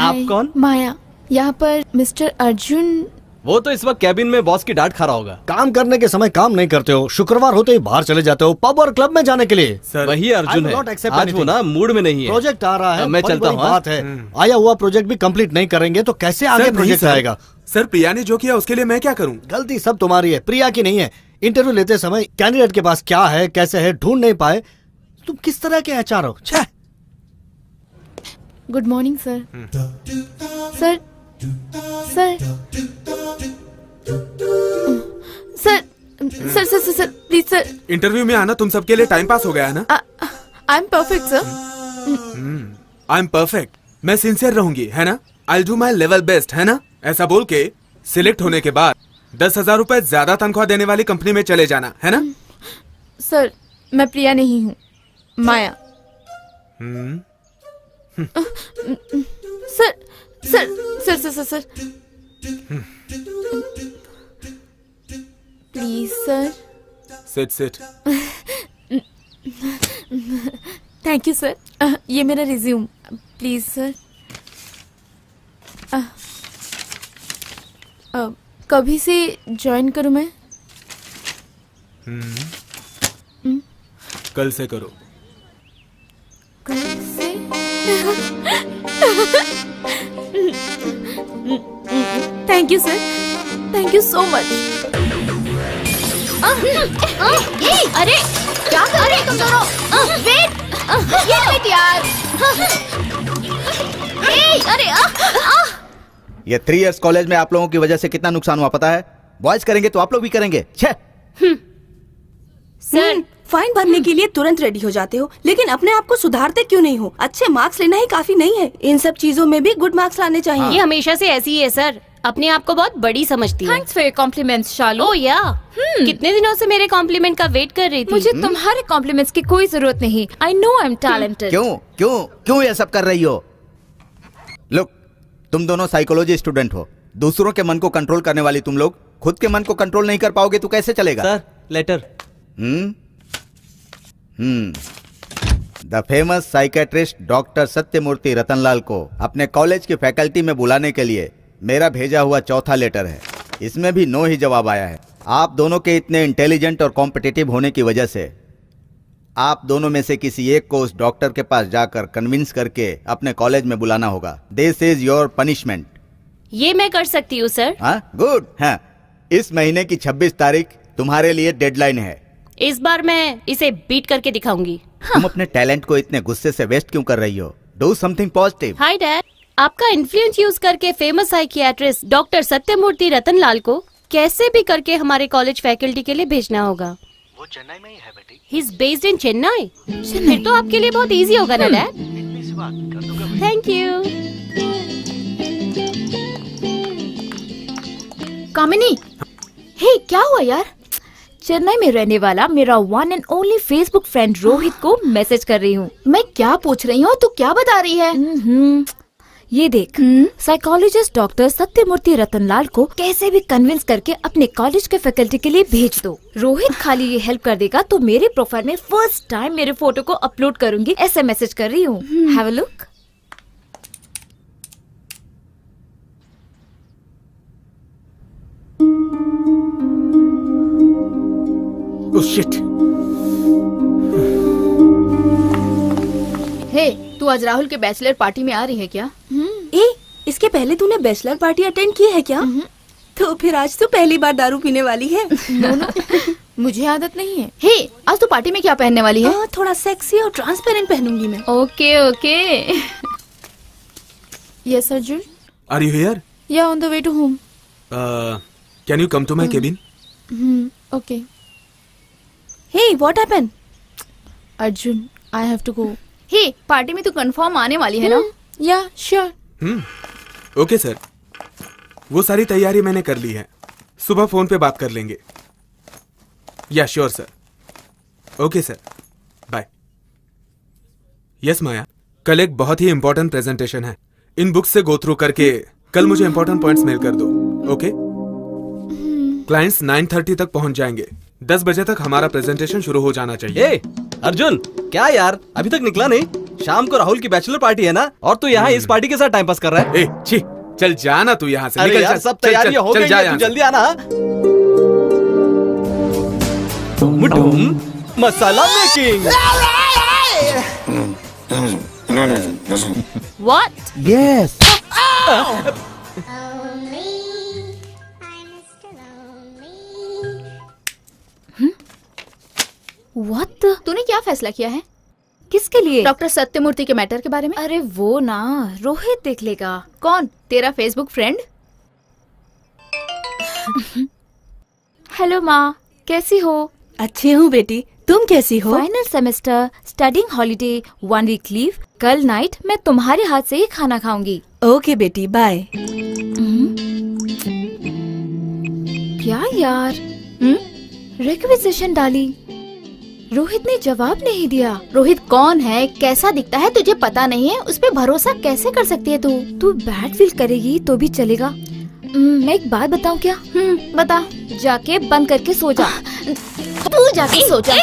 आप कौन? माया। यहाँ पर मिस्टर अर्जुन। वो तो इस वक्त कैबिन में बॉस की डांट खा रहा होगा। काम करने के समय काम नहीं करते हो, शुक्रवार होते ही बाहर चले जाते हो पब और क्लब में जाने के लिए। वही अर्जुन है, आज वो ना मूड में नहीं है। प्रोजेक्ट आ रहा है, मैं चलता हूँ। बात है, आया हुआ प्रोजेक्ट भी कंप्लीट नहीं करेंगे तो कैसे आगे प्रोजेक्ट आएगा? सर प्रिया ने जो किया उसके लिए मैं क्या करूं? गलती सब तुम्हारी है, प्रिया की नहीं है। इंटरव्यू लेते समय कैंडिडेट के पास क्या है, कैसे है, ढूंढ नहीं पाए। तुम किस तरह के एचआर हो? छह। Good morning sir. Sir sir sir sir sir sir sir please sir. Interview में आना तुम सबके लिए टाइम पास हो गया है ना? I am perfect sir. I am perfect. मैं सिंसियर रहूंगी, है ना? I do my level best, है ना? ऐसा बोल के सिलेक्ट होने के बाद 10,000 रुपए ज्यादा तनख्वाह देने वाली कंपनी में चले जाना, है ना? सर मैं प्रिया नहीं हूँ, Maya. Sir sir sir sir sir sir please sir. Sit sit. Thank you sir. ये मेरा रिज्यूम, प्लीज सर। कभी से ज्वाइन करूं मैं? कल से करो। कल से? Thank you sir, thank you so much. अरे क्या कर रहे तुम दोनों? वेट यार। अरे ये 3 इयर्स कॉलेज में आप लोगों की वजह से कितना नुकसान हुआ पता है? बॉयज करेंगे तो आप लोग भी करेंगे। सर फाइन भरने के लिए तुरंत रेडी हो जाते हो, लेकिन अपने आप को सुधारते क्यों नहीं हो? अच्छे मार्क्स लेना ही काफी नहीं है, इन सब चीजों में भी गुड मार्क्स लाने चाहिए। ये हमेशा से ऐसी ही है सर, अपने आप को बहुत बड़ी समझती है। थैंक्स फॉर योर कॉम्प्लीमेंट्स शालू। ओह या कितने दिनों से मेरे कॉम्प्लीमेंट का वेट कर रही थी। मुझे तुम्हारे कॉम्प्लीमेंट्स की कोई जरूरत नहीं। I know I am talented. क्यों क्यों क्यों ये सब कर रही हो? लुक, तुम दोनों साइकोलॉजी स्टूडेंट हो। दूसरों के मन को कंट्रोल करने वाली तुम लोग खुद के मन को कंट्रोल नहीं कर पाओगे तो कैसे चलेगा? Sir letter. The famous psychiatrist doctor Satyamurthy Ratanlal को अपने कॉलेज की फैकल्टी में बुलाने के लिए मेरा भेजा हुआ चौथा लेटर है। इसमें भी नो ही जवाब आया है। आप दोनों के इतने इंटेलिजेंट और कॉम्पिटिटिव होने की वजह से आप दोनों में से किसी एक को उस डॉक्टर के पास जाकर कन्विंस करके अपने कॉलेज में बुलाना होगा। This is your punishment. ये मैं कर सकती हूँ सर। हाँ गुड। हाँ, इस महीने की 26 तारीख तुम्हारे लिए डेडलाइन है। इस बार मैं इसे बीट करके दिखाऊंगी। तुम अपने टैलेंट को इतने गुस्से से वेस्ट क्यों कर रही हो? Do something positive. Hi dad, आपका इन्फ्लुएंस यूज करके famous psychiatrist doctor Satyamurthy Ratanlal को कैसे भी करके हमारे कॉलेज फैकल्टी के लिए भेजना होगा। वो चेन्नई में ही है बेटी। He is based in Chennai. फिर तो आपके लिए बहुत इजी होगा ना dad. Thank you. Kamini, hey क्या हुआ यार? चेन्नई में रहने वाला मेरा one and only Facebook friend Rohit को मैसेज कर रही हूँ। मैं क्या पूछ रही हूँ तो क्या बता रही है? ये देख, साइकोलॉजिस्ट डॉक्टर सत्यमूर्ति रतनलाल को कैसे भी कन्विंस करके अपने कॉलेज के फैकल्टी के लिए भेज दो। रोहित खाली ये हेल्प कर देगा तो मेरे प्रोफाइल में फर्स्ट टाइम मेरे फोटो को अपलोड करूंगी, ऐसे मैसेज कर रही हूँ। Have a look. Oh shit. हे, तू आज राहुल के बैचलर पार्टी में आ रही है क्या? इसके पहले तूने बैचलर पार्टी अटेंड की है क्या? तो फिर आज तो पहली बार दारू पीने वाली है। नो, मुझे आदत नहीं है। हे, आज तो पार्टी में क्या पहनने वाली है? थोड़ा सेक्सी और ट्रांसपेरेंट पहनूंगी मैं। Okay okay. Yes Arjun. Are you here? या on the way to home. Can you come to my cabin? Okay. Hey, what happened? Arjun, I have to go. Hey, party में तू कंफर्म आने वाली है ना? या श्योर। ओके सर, वो सारी तैयारी मैंने कर ली है। सुबह फोन पे बात कर लेंगे। Yeah sure sir. Okay sir, bye. Yes Maya, कल एक बहुत ही इंपॉर्टेंट प्रेजेंटेशन है। इन बुक्स से गो थ्रू करके कल मुझे इंपॉर्टेंट पॉइंट्स मेल कर दो। ओके? क्लाइंट्स 9:30 तक पहुंच जाएंगे। 10 बजे तक हमारा प्रेजेंटेशन शुरू हो जाना चाहिए। ए, अर्जुन क्या यार, अभी तक निकला नहीं? शाम को राहुल की बैचलर पार्टी है ना, और तू यहाँ इस पार्टी के साथ टाइम पास कर रहा है। ए छी, चल जाना तू यहाँ से। अरे निकल, यार, चल, सब चल, तैयारियां हो चल, गई जा हैं, यहाँ तू से। जल्दी आना। मुटुम मसाला मेकिंग। What? यस। व्हाट? तूने क्या फैसला किया है? किसके लिए? डॉक्टर सत्यमूर्ति के मैटर के बारे में? अरे वो ना, रोहित देख लेगा। कौन? तेरा फेसबुक फ्रेंड? हेलो माँ, कैसी हो? अच्छी हूँ बेटी, तुम कैसी हो? Final semester, studying holiday, 1 week leave. कल नाइट मैं तुम्हारे हाथ से ही खाना खाऊंगी। ओके बेटी, बाय। क्या यार, रिक्वेजिशन डाली, रोहित ने जवाब नहीं दिया। रोहित कौन है, कैसा दिखता है, तुझे पता नहीं है, उस पे भरोसा कैसे कर सकती है तू? तू बैड फील करेगी तो भी चलेगा। मैं एक बात बताऊं क्या? बता। जाके बंद करके सो जा। तू जाके सो जा।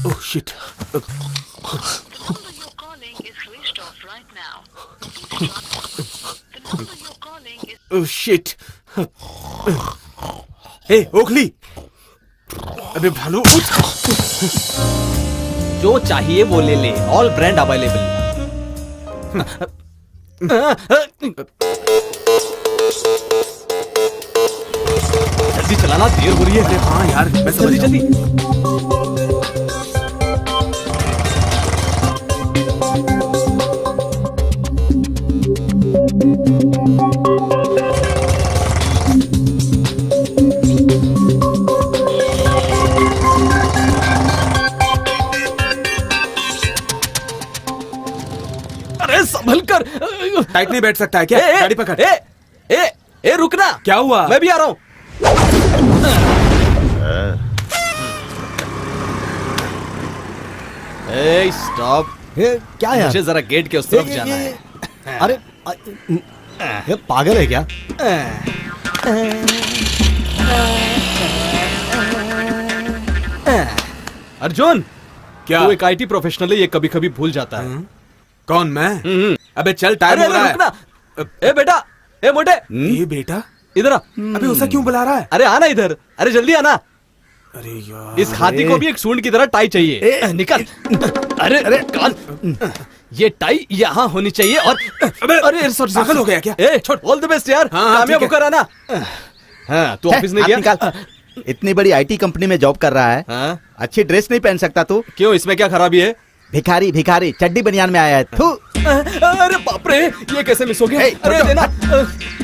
Oh shit. Oh shit. ए ओखली, अबे भालू उठ। जो चाहिए वो ले ले, ऑल ब्रांड अवेलेबल। जल्दी चलाना, देर हो रही है। अरे हाँ यार, मैं समझ जल्दी गया। जल्दी। अरे संभल कर। टाइट नहीं बैठ सकता है क्या? गाड़ी पकड़। ए रुकना। क्या हुआ? मैं भी आ रहा हूँ। ए स्टॉप। क्या यार? मुझे जरा गेट के उस तरफ जाना है। अरे ये पागल है क्या? अर्जुन, क्या? तू एक आईटी प्रोफेशनल है, ये कभी कभी भूल जाता है। कौन, मैं? अबे चल, टाइम हो रहा है। रुकना। ए बेटा, ए मोटे, ये बेटा इधर आ। अबे उसे क्यों बुला रहा है? अरे आना इधर। अरे जल्दी आना। अरे यार, इस हाथी को भी एक सूंड की तरह टाई चाहिए। निकल। अरे अरे कान, ये टाई यहाँ होनी चाहिए। और अरे सॉरी, पागल हो गया क्या? छोड़। ऑल द बेस्ट यार, हाँ, कामयाब ठीक है। होकर आना। हाँ, तू ऑफिस नहीं गया? निकाल। इतनी बड़ी आईटी कंपनी में जॉब कर रहा है, हाँ? अच्छी ड्रेस नहीं पहन सकता तू? क्यों, इसमें क्या खराबी है? भिखारी भिखारी चड्डी बनियान में आया है तू। अरे बाप रे, ये कैसे मिस हो गया? अरे देना।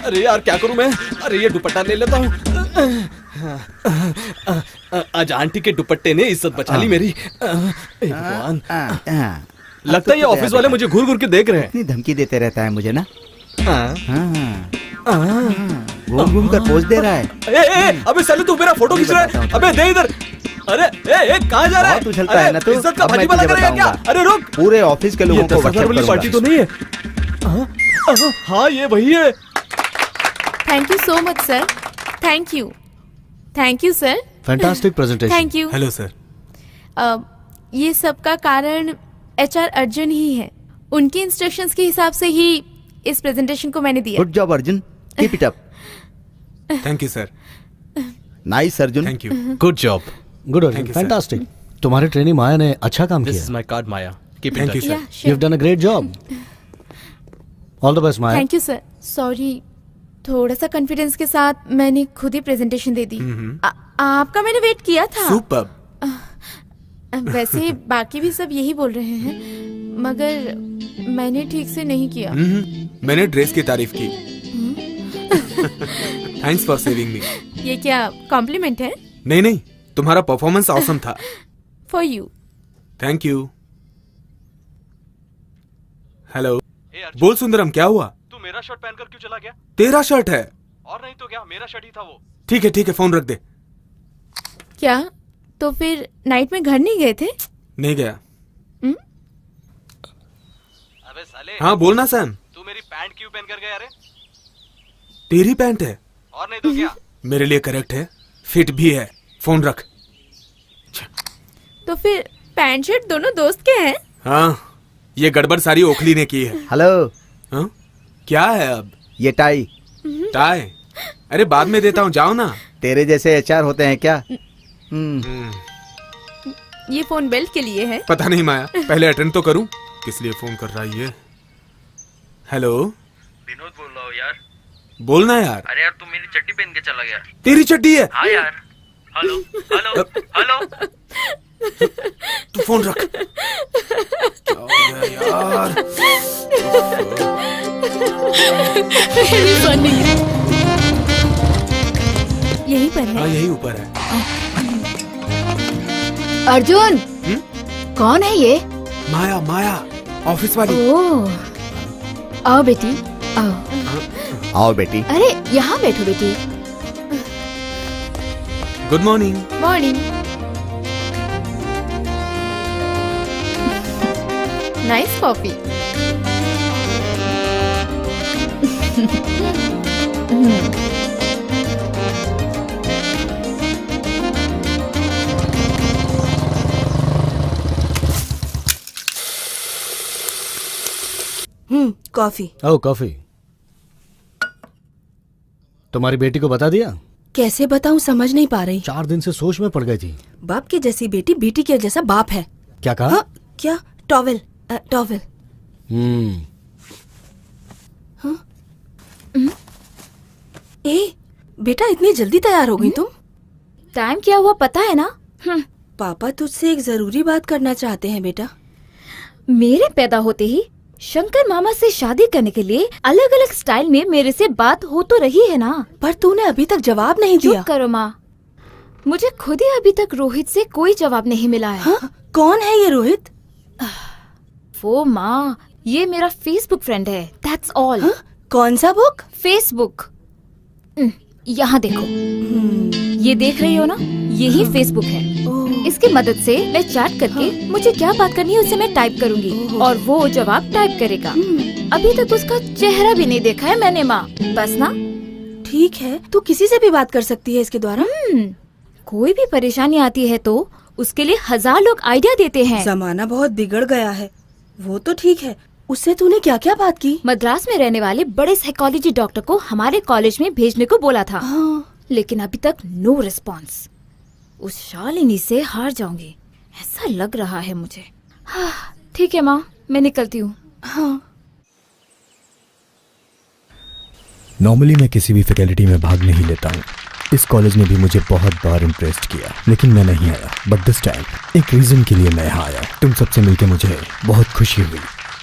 अरे यार क्या करूं मैं? अरे ये दुपट्टा ले लेता हूँ। आज आंटी के दुपट्टे ने इज्जत बचा ली मेरी। हे भगवान, लगता है ये ऑफिस वाले मुझे घूर घूर के देख रहे हैं। इतनी धमकी देते रहता है मुझे ना। हाँ। घूम घूम कर पोज दे रहा है। अबे साले तू मेरा फोटो खींच रहा है? अबे दे इधर। अरे कहाँ जा रहा है? बहुत उछलता है ना तू। इज्जत का अब मैं भाजी वाला तुझे करेगा क्या? बताऊंगा। अरे रुक। पूरे ऑफिस के ये लोगों को 10,000 WhatsApp वाली पार्टी तो करूंगा। नहीं है? हाँ ये वही है। Thank you so much sir. Thank you. Thank you sir. Fantastic presentation. Thank you. Hello sir. ये सब का कारण HR अर्जुन ही है। उनके इंस्ट्रक्शंस के हिसाब से ही इस प्रेजेंटेशन को मैंने दिया। Good job Arjun, keep it up. Thank you sir. Nice Arjun. Thank you. Good job. Good Thank Arjun, you, sir. Fantastic. तुम्हारी ट्रेनिंग माया ने अच्छा काम दिस किया। Is my card Maya. Keep thank you it sir. Yeah you sure. Have done a great job. All the best Maya. Thank you sir. Sorry, थोड़ा सा confidence के साथ मैंने खुद ही प्रेजेंटेशन दे दी। आपका मैंने वेट किया था। सुपर्ब। वैसे बाकी भी सब यही बोल रहे हैं, मगर मैंने ठीक से नहीं किया। मैंने ड्रेस की तारीफ की। थैंक्स फॉर सेविंग मी। ये क्या कॉम्प्लीमेंट है? नहीं नहीं, तुम्हारा परफॉर्मेंस ऑसम था। For you. Thank you. Hello, बोल सुंदरम, क्या हुआ? तू मेरा शर्ट पहनकर क्यों चला गया? तेरा शर्ट है। और नहीं तो क्या, मेरा शर्ट ही था वो। ठीक है, फोन रख दे। क्या? तो फिर नाइट में घर नहीं गए थे? नहीं गया। अबे साले, हाँ बोलना सैम। तू मेरी पैंट क्यों पहन कर गया रे? तेरी पैंट है? और नहीं तो क्या? मेरे लिए करेक्ट है, फिट भी है। फोन रख। तो फिर पैंट शर्ट दोनों दोस्त के हैं? हाँ, ये गड़बड़ सारी ओखली ने की है। हेलो। हाँ? क्या है अब? ये टाई। टाई? अरे बाद में देता हूँ, जाओ ना। तेरे जैसे एचआर होते हैं क्या? ये फोन बेल्ट के लिए है। पता नहीं माया, पहले अटेंड तो करूं। किस लिए फोन कर रहा है ये? हेलो, विनोद बोल रहा हूँ यार। बोलना यार। अरे यार तू मेरी चड्डी पहन के चला गया। तेरी चड्डी है? हाँ यार। Hello hello hello. तू फोन रख। क्या हो गया यार? यहीं पर है। हाँ, यही ऊपर है। अर्जुन, कौन है ये? माया, माया, ऑफिस वाली। ओह, आओ बेटी, आओ। आओ बेटी। अरे यहाँ बैठो बेटी। Good morning. Morning. Nice coffee. Coffee. Oh coffee. तुम्हारी बेटी को बता दिया? कैसे बताऊं, समझ नहीं पा रही। 4 दिन से सोच में पड़ गई थी। बाप की जैसी बेटी, बेटी के जैसा बाप है। क्या कहा? हाँ, क्या? टॉवेल। टॉवेल। ए बेटा, इतनी जल्दी तैयार हो गई तुम? टाइम क्या हुआ पता है ना? पापा तुझसे एक जरूरी बात करना चाहते हैं बेटा। मेरे पैदा होते ही शंकर मामा से शादी करने के लिए अलग अलग स्टाइल में मेरे से बात हो तो रही है ना, पर तूने अभी तक जवाब नहीं दिया। चुप करो माँ, मुझे खुद ही अभी तक रोहित से कोई जवाब नहीं मिला है। हाँ? कौन है ये रोहित? वो माँ, ये मेरा फेसबुक फ्रेंड है, दैट्स ऑल। हाँ? कौन सा बुक? फेसबुक। यहाँ देखो, ये देख रही हो ना, यही फेसबुक है। इसकी मदद से मैं चैट करके मुझे क्या बात करनी है उसे मैं टाइप करूंगी और वो जवाब टाइप करेगा। अभी तक उसका चेहरा भी नहीं देखा है मैंने माँ, बस ना। ठीक है, तू किसी से भी बात कर सकती है इसके द्वारा। कोई भी परेशानी आती है तो उसके लिए 1000 लोग आइडिया देते हैं। जमाना बहुत बिगड़ गया है। वो तो ठीक है, उससे तूने क्या क्या बात की? मद्रास में रहने वाले बड़े साइकोलॉजी डॉक्टर को हमारे कॉलेज में भेजने को बोला था। लेकिन अभी तक नो रिस्पॉन्स। उस शालिनी से हार जाऊंगी ऐसा लग रहा है मुझे। हाँ, ठीक है माँ, मैं निकलती हूँ। हाँ। नॉर्मली मैं किसी भी फैकल्टी में भाग नहीं लेता हूँ। इस कॉलेज ने भी मुझे बहुत बार इम्प्रेस्ड किया, लेकिन मैं नहीं आया। बट दिस टाइम एक रीजन के लिए मैं यहाँ आया। तुम सबसे मिलके मुझे बहुत खुशी हुई।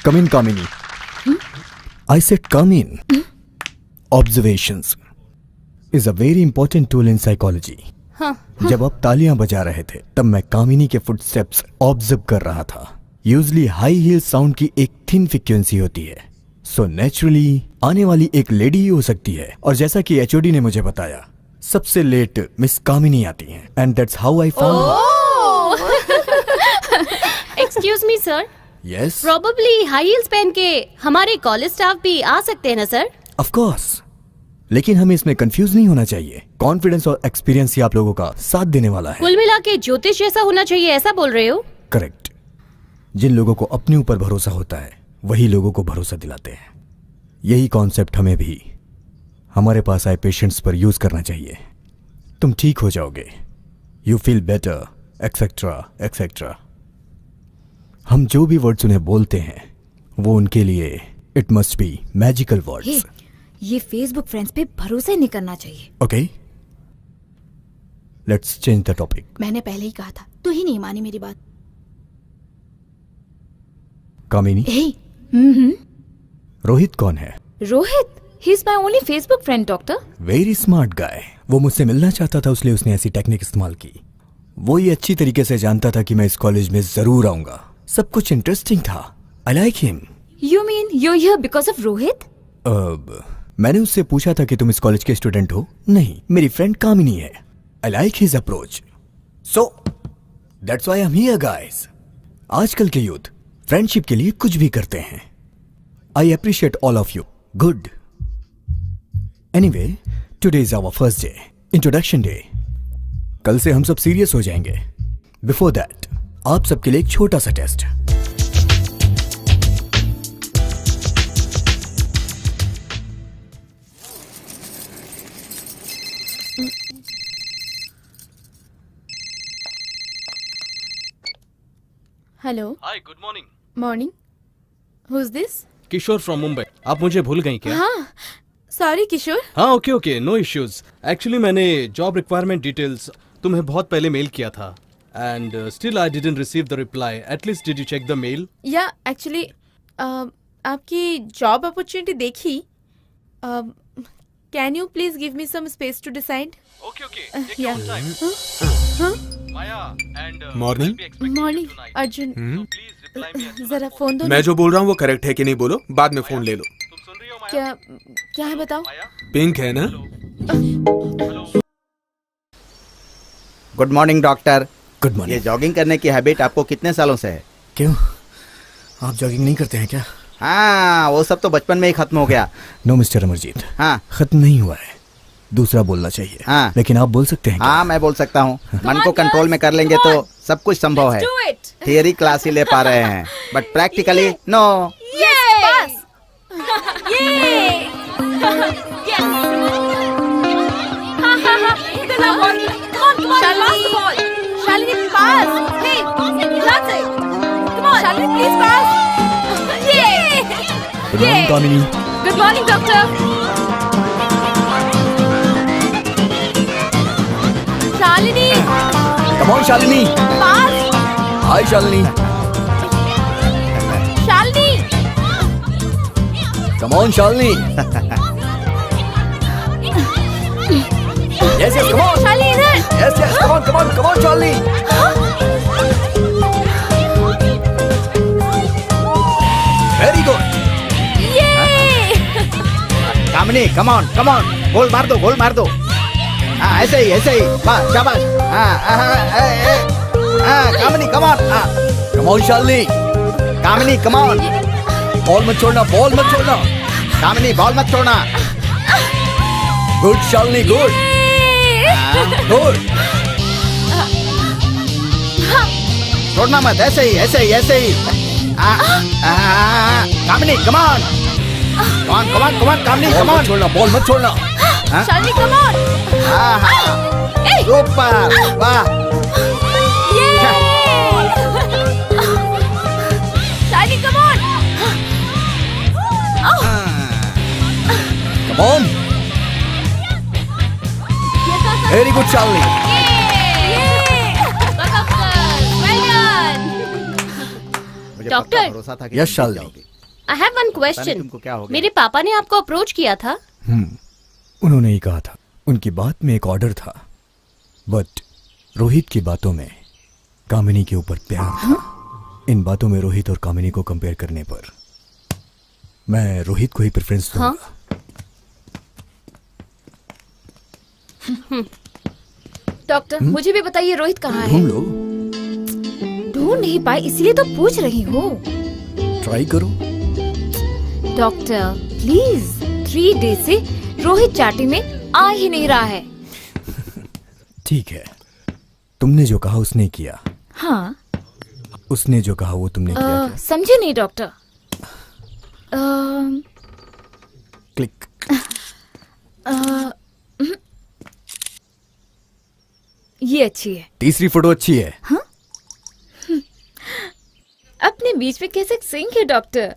Come in Kamini. I said come in. Observations is a very important tool in psychology. जब आप तालियां बजा रहे थे तब मैं कामिनी के फुटस्टेप्स ऑब्जर्व कर रहा था। यूजली हाई हील साउंड की एक थिन फ्रीक्वेंसी होती है, सो नेचुरली आने वाली एक लेडी ही हो सकती है। और जैसा कि एचओडी ने मुझे बताया, सबसे लेट मिस कामिनी आती हैं, and that's how I found. Excuse me sir. Yes, probably high heels पहन के हमारे कॉलेज स्टाफ भी आ सकते हैं ना सर? ऑफ कोर्स, लेकिन हमें इसमें कंफ्यूज नहीं होना चाहिए। कॉन्फिडेंस और एक्सपीरियंस ही आप लोगों का साथ देने वाला है। कुल मिला के ज्योतिष जैसा होना चाहिए, ऐसा बोल रहे हो? करेक्ट। जिन लोगों को अपने ऊपर भरोसा होता है वही लोगों को भरोसा दिलाते हैं। यही कॉन्सेप्ट हमें भी हमारे पास आए पेशेंट्स पर यूज करना चाहिए। तुम ठीक हो जाओगे, you feel better, etcetera etcetera. हम जो भी वर्ड्स उन्हें बोलते हैं वो उनके लिए it must be magical words. ये फेसबुक फ्रेंड्स पे भरोसा नहीं करना चाहिए। Okay, let's change the topic. मैंने पहले ही कहा था, तू ही नहीं मानी मेरी बात। कामिनी, रोहित कौन है? Rohit, he is my only Facebook friend doctor. Very smart guy. वो मुझसे मिलना चाहता था, इसलिए उसने ऐसी टेक्निक इस्तेमाल की। वो ये अच्छी तरीके से जानता था कि मैं इस कॉलेज में जरूर आऊंगा। सब कुछ इंटरेस्टिंग था। I like him. You mean you here because of Rohit? मैंने उससे पूछा था कि तुम इस कॉलेज के स्टूडेंट हो? नहीं, मेरी फ्रेंड कामिनी है। I like his approach, so that's why I am here guys. आजकल के यूथ फ्रेंडशिप के लिए कुछ भी करते हैं। I appreciate all of you. Good. Anyway, today is our first day, introduction day. कल से हम सब सीरियस हो जाएंगे। बिफोर दैट आप सबके लिए एक छोटा सा test. Hello. Hi, good morning. Morning. Who is this? Kishore from Mumbai. आप मुझे भूल गई क्या? हाँ, सॉरी किशोर। हाँ, okay okay, no issues. Actually मैंने जॉब रिक्वायरमेंट डिटेल्स तुम्हें बहुत पहले मेल किया था and still I didn't receive the reply. At least did you check the mail? या एक्चुअली आपकी जॉब अपॉर्चुनिटी देखी। Can you please give me some space to decide? Okay okay, या माया and morning. Morning Arjun, जरा phone दो। मैं जो बोल रहा हूँ वो करेक्ट है कि नहीं बोलो, बाद में फोन ले लो। क्या क्या है बताओ? पिंक है ना? Good morning doctor. गुड ये मॉर्निंग। जॉगिंग करने की हैबिट आपको कितने सालों से है? क्यों, आप जॉगिंग नहीं करते हैं क्या? हाँ, वो सब तो बचपन में ही खत्म हो गया। नो मिस्टर अमरजीत, हाँ खत्म नहीं हुआ है, दूसरा बोलना चाहिए। हाँ। लेकिन आप बोल सकते हैं क्या? हाँ, मैं बोल सकता हूँ। मन को कंट्रोल में कर लेंगे तो सब कुछ संभव है। थियरी क्लास ही ले पा रहे हैं, but practically no. Shalini pass. Hey, that's it. Come on, Shalini, please pass. Good morning Kamini. Good morning doctor. Shalini come on Shalini. Pass. Hi Shalini. Shalini come on Shalini. Yes yes, come on. Shalini इधर। Yes yes, come on Shalini. Very good. Kamini, come on, goal मार दो। हाँ, ऐसे ही, बस, शाबाश। Kamini, come on. Shalini. Kamini, come on. Ball मत छोड़ना। कामिनी, बॉल मत छोड़ना। Good Shalini, good. छोड़ना मत, ऐसे ही। Kamini, come on. Kamini, come on. छोड़ना, बॉल मत छोड़ना। Shalini come on. सुपर, वाह। Shalini come on. Come on. Very good Shalini. मुझे डॉक्टर। पक्का भरोसा था कि यस तुम जीत शालिनी। जाओगी। आई हैव वन पता नहीं क्वेश्चन। तुमको क्या हो गया। मेरे पापा ने आपको अप्रोच किया था। उन्होंने ही कहा था, उनकी बात में एक ऑर्डर था, बट रोहित की बातों में कामिनी के ऊपर प्यार था। इन बातों में रोहित और कामिनी को कंपेयर करने पर मैं रोहित को ही प्रेफरेंस दूंगा। डॉक्टर, मुझे भी बताइए रोहित कहाँ है? ढूंढ लो, ढूंढ नहीं पाई, इसलिए तो पूछ रही हूँ। ट्राई करो। डॉक्टर प्लीज, 3 डेज से रोहित चाटी में आ ही नहीं रहा है। ठीक है, तुमने जो कहा उसने किया। हाँ। उसने जो कहा वो तुमने किया क्या? समझे नहीं डॉक्टर। क्लिक। ये अच्छी है। तीसरी फोटो अच्छी है। अपने बीच में कैसे सिंक है डॉक्टर।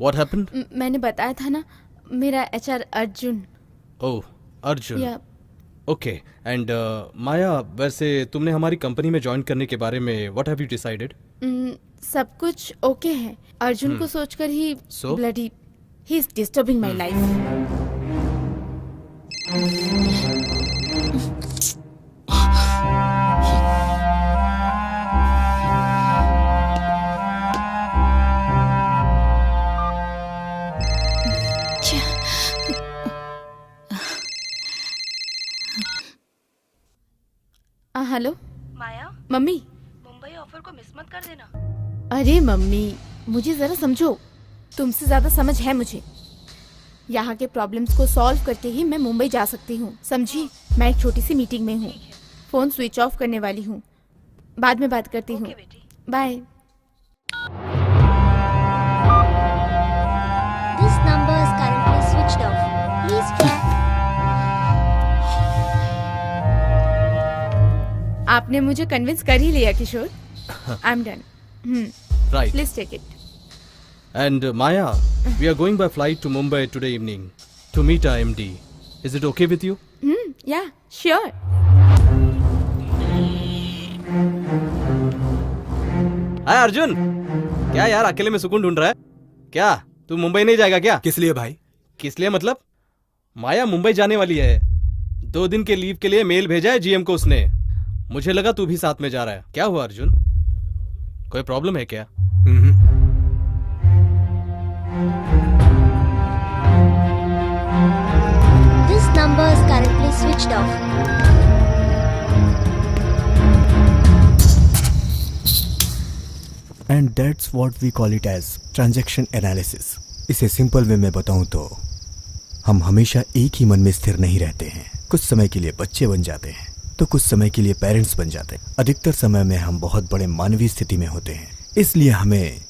What happened? मैंने बताया था ना, मेरा HR अर्जुन। Oh, अर्जुन। या ओके एंड माया, वैसे तुमने हमारी कंपनी में ज्वाइन करने के बारे में व्हाट हैव यू डिसाइडेड? सब कुछ ओके है। अर्जुन को सोचकर ही So? Bloody he is disturbing my life. Hello Maya, mummy. Mumbai offer को मिस मत कर देना। अरे मम्मी, मुझे जरा समझो, तुमसे ज्यादा समझ है मुझे। यहाँ के प्रॉब्लम्स को सॉल्व करके ही मैं मुंबई जा सकती हूँ, समझी? मैं एक छोटी सी मीटिंग में हूँ, फोन स्विच ऑफ करने वाली हूँ, बाद में बात करती हूँ। Bye. This number is currently switched off. Please try. आपने मुझे कन्विंस कर ही लिया Kishore. I am done. Right. Please take it. And Maya, we are going by flight to Mumbai today evening to meet our MD. Is it okay with you? या sure. हाय अर्जुन, क्या यार अकेले में सुकून ढूंढ रहा है क्या? तू मुंबई नहीं जाएगा क्या? किस लिए भाई? किस लिए मतलब? माया मुंबई जाने वाली है। 2 दिन के लीव के लिए मेल भेजा है GM को उसने। मुझे लगा तू भी साथ में जा रहा है। क्या हुआ अर्जुन, कोई प्रॉब्लम है क्या? This number is currently switched off. And that's what we call it as transaction analysis. इसे सिंपल वे में बताऊं तो हम हमेशा एक ही मन में स्थिर नहीं रहते हैं। कुछ समय के लिए बच्चे बन जाते हैं तो कुछ समय के लिए पेरेंट्स बन जाते हैं। अधिकतर समय में हम बहुत बड़े मानवीय स्थिति में होते हैं, इसलिए हमें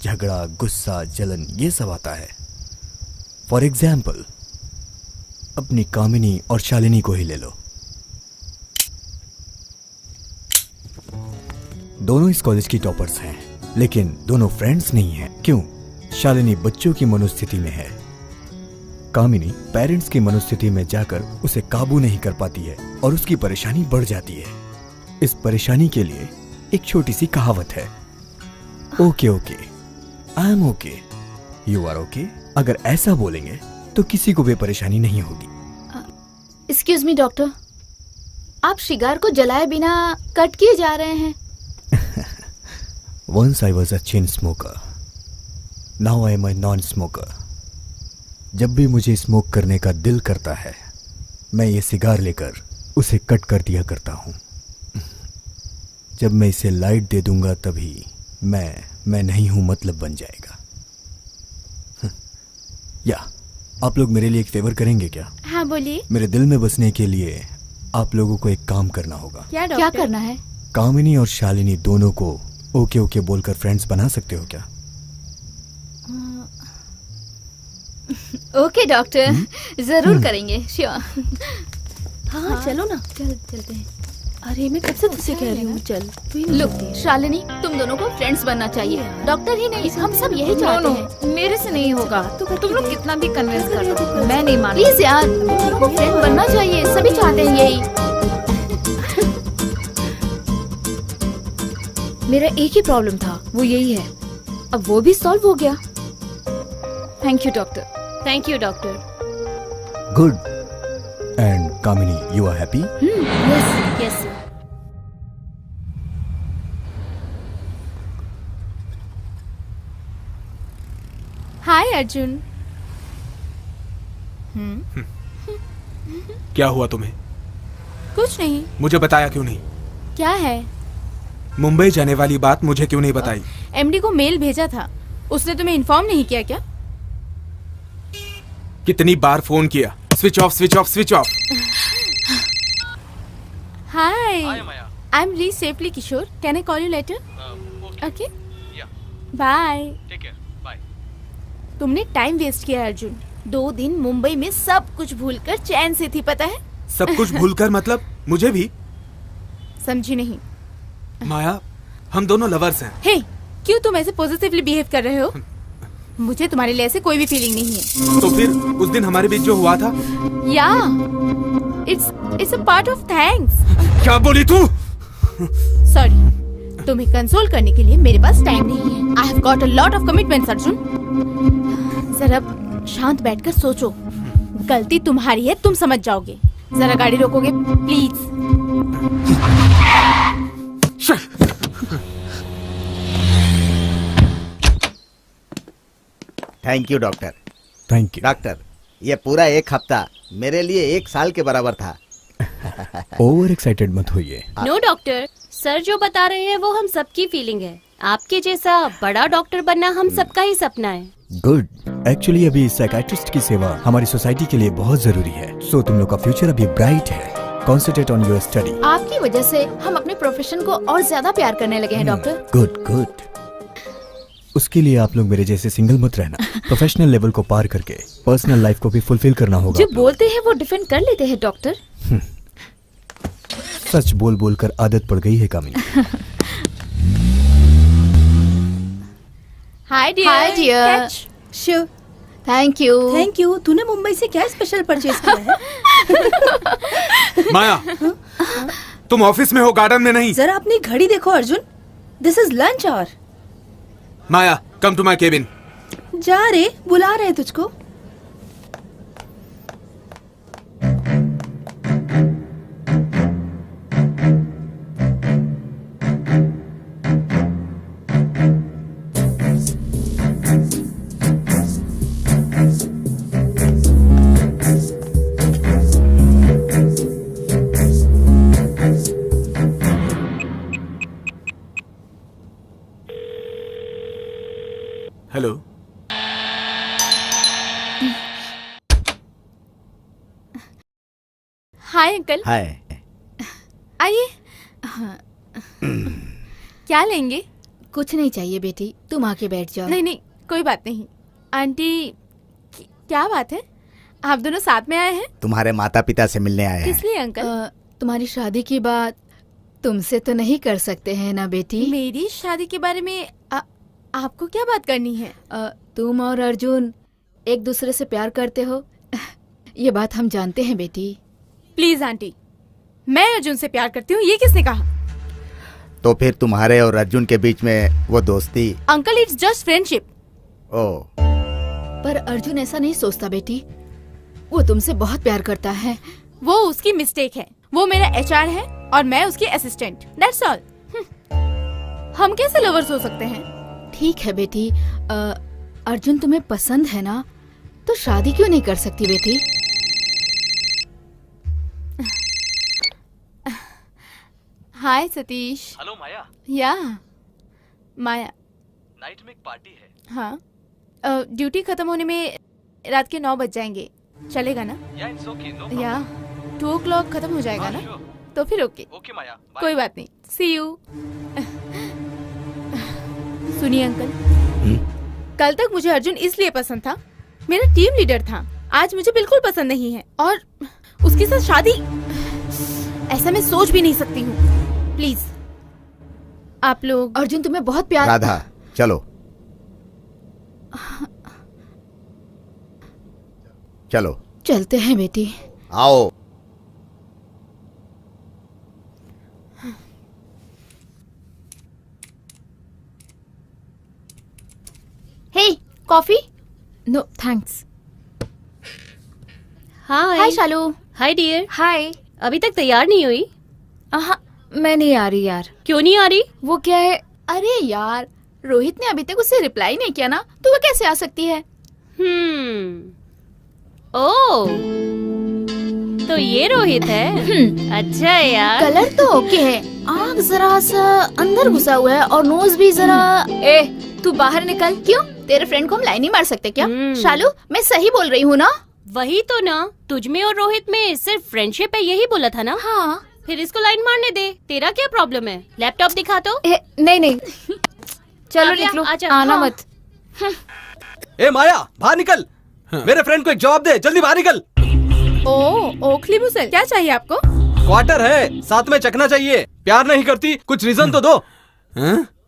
झगड़ा, गुस्सा, जलन ये सब आता है। फॉर एग्जाम्पल, अपनी कामिनी और शालिनी को ही ले लो। दोनों इस कॉलेज की टॉपर्स हैं, लेकिन दोनों फ्रेंड्स नहीं हैं। क्यों? शालिनी बच्चों की मनोस्थिति में है, कामिनी पेरेंट्स की मनोस्थिति में जाकर उसे काबू नहीं कर पाती है और उसकी परेशानी बढ़ जाती है। इस परेशानी के लिए एक छोटी सी कहावत है, okay okay, I am okay, you are okay. अगर ऐसा बोलेंगे तो किसी को भी परेशानी नहीं होगी। एक्सक्यूज मी डॉक्टर, आप शिगार को जलाए बिना कट किए जा रहे हैं। Once I was a chain smoker. Now I am a non-smoker. जब भी मुझे स्मोक करने का दिल करता है, मैं ये सिगार लेकर उसे कट कर दिया करता हूँ। जब मैं इसे लाइट दे दूंगा तभी मैं नहीं हूँ मतलब बन जाएगा। या आप लोग मेरे लिए एक फेवर करेंगे क्या? हाँ बोलिए। मेरे दिल में बसने के लिए आप लोगों को एक काम करना होगा। क्या करना है? कामिनी और शालिनी दोनों को ओके ओके बोलकर फ्रेंड्स बना सकते हो क्या? ओके डॉक्टर, जरूर करेंगे, श्योर। हाँ चलो ना, चलते हैं। अरे मैं कब से तुझसे कह रही हूँ, चल। लुक शालिनी, तुम दोनों को फ्रेंड्स बनना चाहिए। डॉक्टर ही नहीं, हम सब यही चाहते हैं। मेरे से नहीं होगा, तुम लोग कितना भी कन्विंस कर लो, मैं नहीं मानती। प्लीज यार, तुम दोनों को फ्रेंड बनना चाहिए, सभी चाहते हैं यही। मेरा एक ही प्रॉब्लम था, वो यही है। अब वो भी सॉल्व हो गया। Thank you doctor. Thank you doctor. Good. And Kamini, you are happy? Yes yes sir. Hi Arjun. क्या हुआ तुम्हें? कुछ नहीं। मुझे बताया क्यों नहीं? क्या है? मुंबई जाने वाली बात मुझे क्यों नहीं बताई? एमडी को मेल भेजा था, उसने तुम्हें इन्फॉर्म नहीं किया क्या? कितनी बार फोन किया, switch off switch off switch off. Hi, I am reach safely Kishore, can I call you later? Okay, bye. Take care, bye. तुमने टाइम वेस्ट किया अर्जुन। 2 दिन मुंबई में सब कुछ भूलकर चैन से थी, पता है? सब कुछ भूलकर मतलब मुझे भी? समझी नहीं। माया, हम दोनों लवर्स हैं। हे, क्यों तुम ऐसे पॉजिटिवली बिहेव कर रहे हो? मुझे तुम्हारे लिए ऐसे कोई भी फीलिंग नहीं है। तो फिर उस दिन हमारे बीच जो हुआ था? या it's a part of thanks. क्या बोली तू? सॉरी, तुम्हें कंसोल करने के लिए मेरे पास टाइम नहीं है। I have got a lot of commitments Arjun. जरा शांत बैठकर सोचो, गलती तुम्हारी है, तुम समझ जाओगे। जरा गाड़ी रोकोगे please? Thank you doctor. Thank you doctor, ये पूरा एक हफ्ता मेरे लिए 1 साल के बराबर था। ओवर एक्साइटेड मत होइए। नो डॉक्टर, सर जो बता रहे हैं वो हम सबकी फीलिंग है। आपके जैसा बड़ा डॉक्टर बनना हम सबका ही सपना है। गुड। एक्चुअली अभी साइकियाट्रिस्ट की सेवा हमारी सोसाइटी के लिए बहुत जरूरी है। सो तुम लोग का फ्यूचर अभी ब्राइट है। Concentrate on your study. आपकी वजह से हम अपने प्रोफेशन को और ज्यादा प्यार करने लगे हैं डॉक्टर। Good good. उसके लिए आप लोग मेरे जैसे सिंगल मत रहना। प्रोफेशनल लेवल को पार करके पर्सनल लाइफ को भी फुलफिल करना होगा। जो बोलते हैं वो डिफेंड कर लेते हैं डॉक्टर। सच बोल बोल कर आदत पड़ गई है Kamini. Hi dear. Shiv, thank you. Thank you. तूने मुंबई से क्या स्पेशल परचेज किया है? माया, तुम ऑफिस में हो, गार्डन में नहीं। जरा अपनी घड़ी देखो Arjun, this is lunch hour. Maya, come to my cabin. जा रे, बुला रहे तुझको। हेलो। Hi uncle. हाय। आइए। क्या लेंगे? कुछ नहीं चाहिए बेटी, तुम आके बैठ जाओ। नहीं नहीं, कोई बात नहीं। आंटी, क्या बात है, आप दोनों साथ में आए हैं? तुम्हारे माता पिता से मिलने आए हैं। किस लिए अंकल? तुम्हारी शादी की बात तुमसे तो नहीं कर सकते हैं ना बेटी? मेरी शादी के बारे में आपको क्या बात करनी है? तुम और अर्जुन एक दूसरे से प्यार करते हो, ये बात हम जानते हैं बेटी। प्लीज आंटी, मैं अर्जुन से प्यार करती हूँ, ये किसने कहा? तो फिर तुम्हारे और अर्जुन के बीच में वो दोस्ती? Uncle, it's just friendship. Oh. पर अर्जुन ऐसा नहीं सोचता बेटी, वो तुमसे बहुत प्यार करता है। वो उसकी मिस्टेक है। वो मेरा HR है और मैं उसकी असिस्टेंट, दैट्स ऑल। हम कैसे लवर्स हो सकते हैं? ठीक है बेटी, अर्जुन तुम्हें पसंद है ना, तो शादी क्यों नहीं कर सकती बेटी? हाय सतीश। हेलो माया। या माया। नाइट में एक पार्टी है। हाँ, ड्यूटी खत्म होने में रात के 9 बज जाएंगे, चलेगा ना? या इट्स ओके, नो प्रॉब्लम। या 2 o'clock खत्म हो जाएगा ना? तो फिर ओके। ओके माया, कोई बात नहीं, सी यू। सुनिए अंकल, कल तक मुझे अर्जुन इसलिए पसंद था, मेरा टीम लीडर था। आज मुझे बिल्कुल पसंद नहीं है और उसके साथ शादी, ऐसा मैं सोच भी नहीं सकती हूँ। प्लीज आप लोग। अर्जुन तुम्हें बहुत प्यार। राधा, चलो चलो चलते हैं बेटी। आओ। Hey, coffee? No thanks. Hi Shalu. Hi dear. Hi. अभी तक तैयार नहीं हुई? हाँ, मैं नहीं आ रही यार। क्यों नहीं आ रही? वो क्या है, अरे यार रोहित ने अभी तक उसे रिप्लाई नहीं किया ना, तो वो कैसे आ सकती है? ओह, तो ये रोहित है। अच्छा है यार। कलर तो ओके है, आँख जरा सा अंदर घुसा हुआ है और नोज भी जरा। ए, तू बाहर निकल। क्यों, तेरे फ्रेंड को हम लाइन नहीं मार सकते क्या? शालू, मैं सही बोल रही हूँ ना? वही तो ना, तुझ में और रोहित में सिर्फ फ्रेंडशिप है, यही बोला था ना? हाँ। फिर इसको लाइन मारने दे, तेरा क्या प्रॉब्लम है? लैपटॉप दिखा तो। नहीं नहीं, चलो निकलो, आना मत। ए माया, बाहर निकल। मेरे फ्रेंड को एक जॉब दे, जल्दी बाहर निकल। ओखली मुसल, क्या चाहिए आपको? क्वार्टर है, साथ में चखना चाहिए। प्यार नहीं करती, कुछ रीजन तो दो।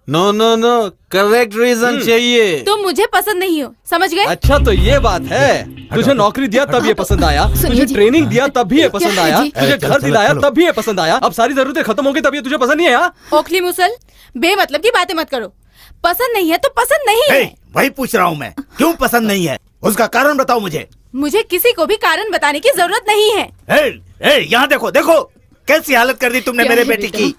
No no no, correct reason चाहिए। तुम मुझे पसंद नहीं हो, समझ गए? अच्छा तो ये बात है, तुझे नौकरी दिया तब ये पसंद आया, तुझे ट्रेनिंग दिया तब भी ये पसंद आया, तुझे घर दिलाया तब भी ये पसंद आया, अब सारी जरूरतें खत्म हो गई तब ये तुझे पसंद नहीं है? ओखली मुसल, बेमतलब की बातें मत करो। पसंद नहीं है तो पसंद नहीं है। वही पूछ रहा हूँ मैं, क्यों पसंद नहीं है, उसका कारण बताओ मुझे। मुझे किसी को भी कारण बताने की जरूरत नहीं है। यहाँ देखो देखो, कैसी हालत कर दी तुमने मेरे बेटी की।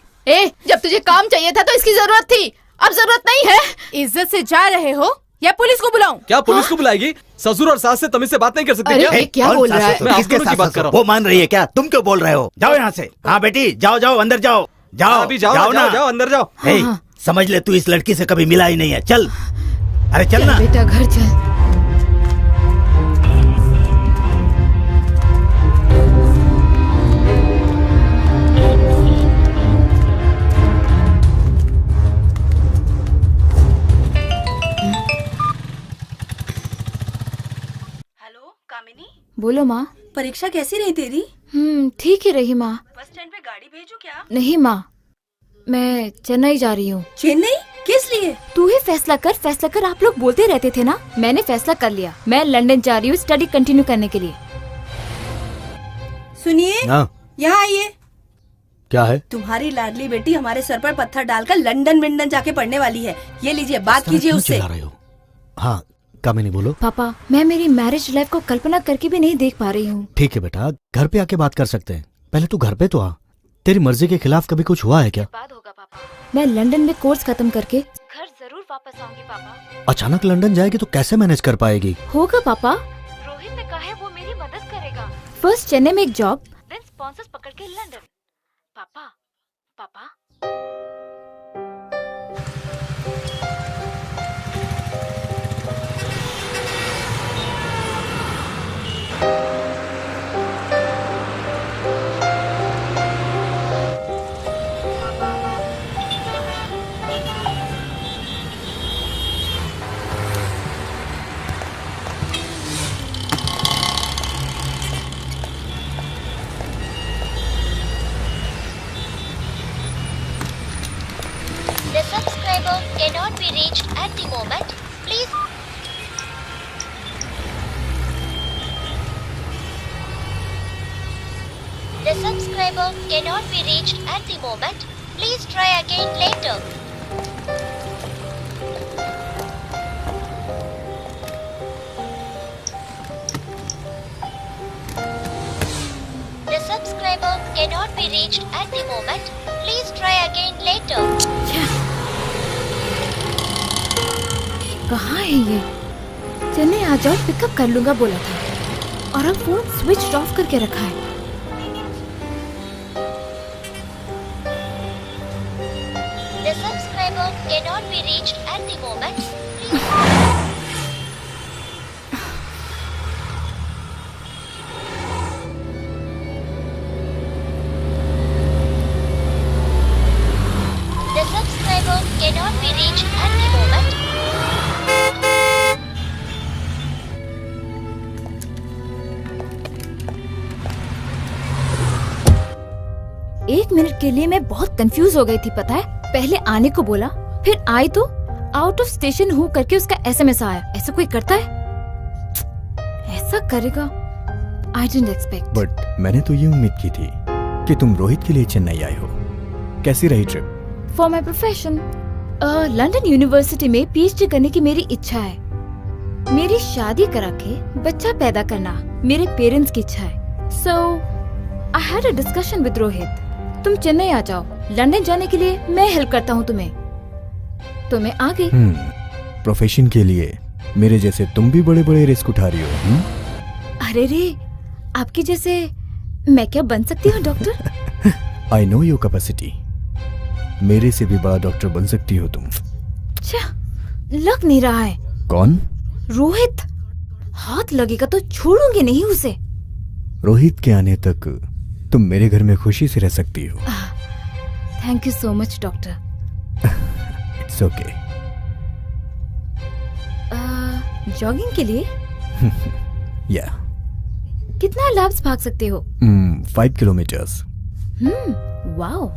जब तुझे काम चाहिए था तो इसकी जरूरत थी, अब जरूरत नहीं है। इज्जत से जा रहे हो या पुलिस को बुलाऊं? क्या पुलिस को बुलाएगी? ससुर और सास से तमीज से बात नहीं कर सकते क्या? क्या बोल रहा है? मैं आप दोनों की बात कर रहा हूँ। वो मान रही है क्या? तुम क्यों बोल रहे हो? जाओ यहाँ से। हाँ बेटी, जाओ जाओ अंदर जाओ। जाओ अभी जाओ, जाओ ना, जाओ अंदर जाओ। समझ ले, तू इस लड़की से कभी मिला ही नहीं है। चल, अरे चल ना बेटा, घर चल। बोलो माँ। परीक्षा कैसी रही तेरी? ठीक ही रही माँ। बस स्टैंड पे गाड़ी भेजूं क्या? नहीं माँ, मैं चेन्नई जा रही हूँ। चेन्नई? किस लिए? तू ही फैसला कर, आप लोग बोलते रहते थे ना। मैंने फैसला कर लिया, मैं लंदन जा रही हूँ स्टडी कंटिन्यू करने के लिए। सुनिए, यहाँ आइए। क्या है? तुम्हारी लाडली बेटी हमारे सर पर पत्थर डालकर लंदन जाके पढ़ने वाली है। ये लीजिए, बात कीजिए उससे। हाँ कामिनी बोलो। पापा, मैं मेरी मैरिज लाइफ को कल्पना करके भी नहीं देख पा रही हूँ। ठीक है बेटा, घर पे आके बात कर सकते हैं। पहले तू घर पे तो आ। तेरी मर्जी के खिलाफ कभी कुछ हुआ है क्या? बाद होगा पापा। मैं लंदन में कोर्स खत्म करके घर जरूर वापस आऊंगी पापा। अचानक लंदन जाएगी तो कैसे मैनेज कर पाएगी? होगा पापा, रोहित ने कहा है वो मेरी मदद करेगा। फर्स्ट चेन्नई में एक जॉब, देन स्पॉन्सर्स पकड़ के लंदन। पापा पापा The subscriber cannot be reached at the moment. Please. The subscriber cannot be reached at the moment. Please try again later. The subscriber cannot be reached at the moment. Please try again later. कहाँ है ये? चेन्नई आ जाओ, pickup कर लूंगा बोला था, और अब फोन स्विच ऑफ करके रखा है। The subscriber cannot be reached at the moment. The subscriber cannot be reached at the moment. एक मिनट के लिए मैं बहुत कंफ्यूज हो गई थी, पता है। पहले आने को बोला, फिर आई तो आउट ऑफ स्टेशन हूँ करके उसका एसएमएस आया। ऐसा कोई करता है? ऐसा करेगा? I didn't expect. बट मैंने तो ये उम्मीद की थी कि तुम रोहित के लिए चेन्नई आई हो। कैसी रही trip? For my profession, London university में पीएचडी करने की मेरी इच्छा है। मेरी शादी करा के बच्चा पैदा करना मेरे पेरेंट्स की इच्छा है। So I had a discussion with Rohit, तुम चेन्नई आ जाओ, लंदन जाने के लिए मैं हेल्प करता हूँ तुम्हें। तो मैं आ गई। प्रोफेशन के लिए मेरे जैसे तुम भी बड़े बड़े रिस्क उठा रही हो। अरे रे, आपके जैसे मैं क्या बन सकती हूँ doctor? I know your capacity. मेरे से भी बड़ा डॉक्टर बन सकती हो तुम। अच्छा, लग नहीं रहा है। कौन? रोहित। हाथ लगेगा तो छोड़ूंगी नहीं उसे। रोहित के आने तक तुम मेरे घर में खुशी से रह सकती हो। Thank you so much doctor. It's okay. Jogging के लिए? या। कितना लैप्स भाग सकते हो? 5 kilometres. Wow.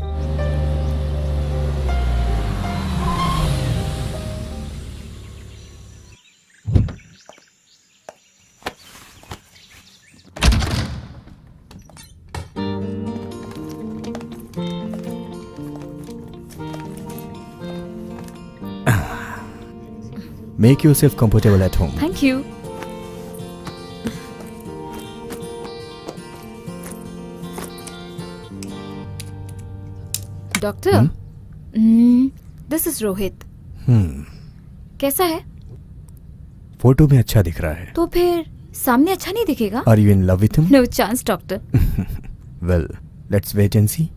Make yourself comfortable at home. Thank you. Doctor, this is Rohit. कैसा है? फोटो में अच्छा दिख रहा है। तो फिर सामने अच्छा नहीं दिखेगा? Are you in love with him? No chance doctor. Well, let's wait and see.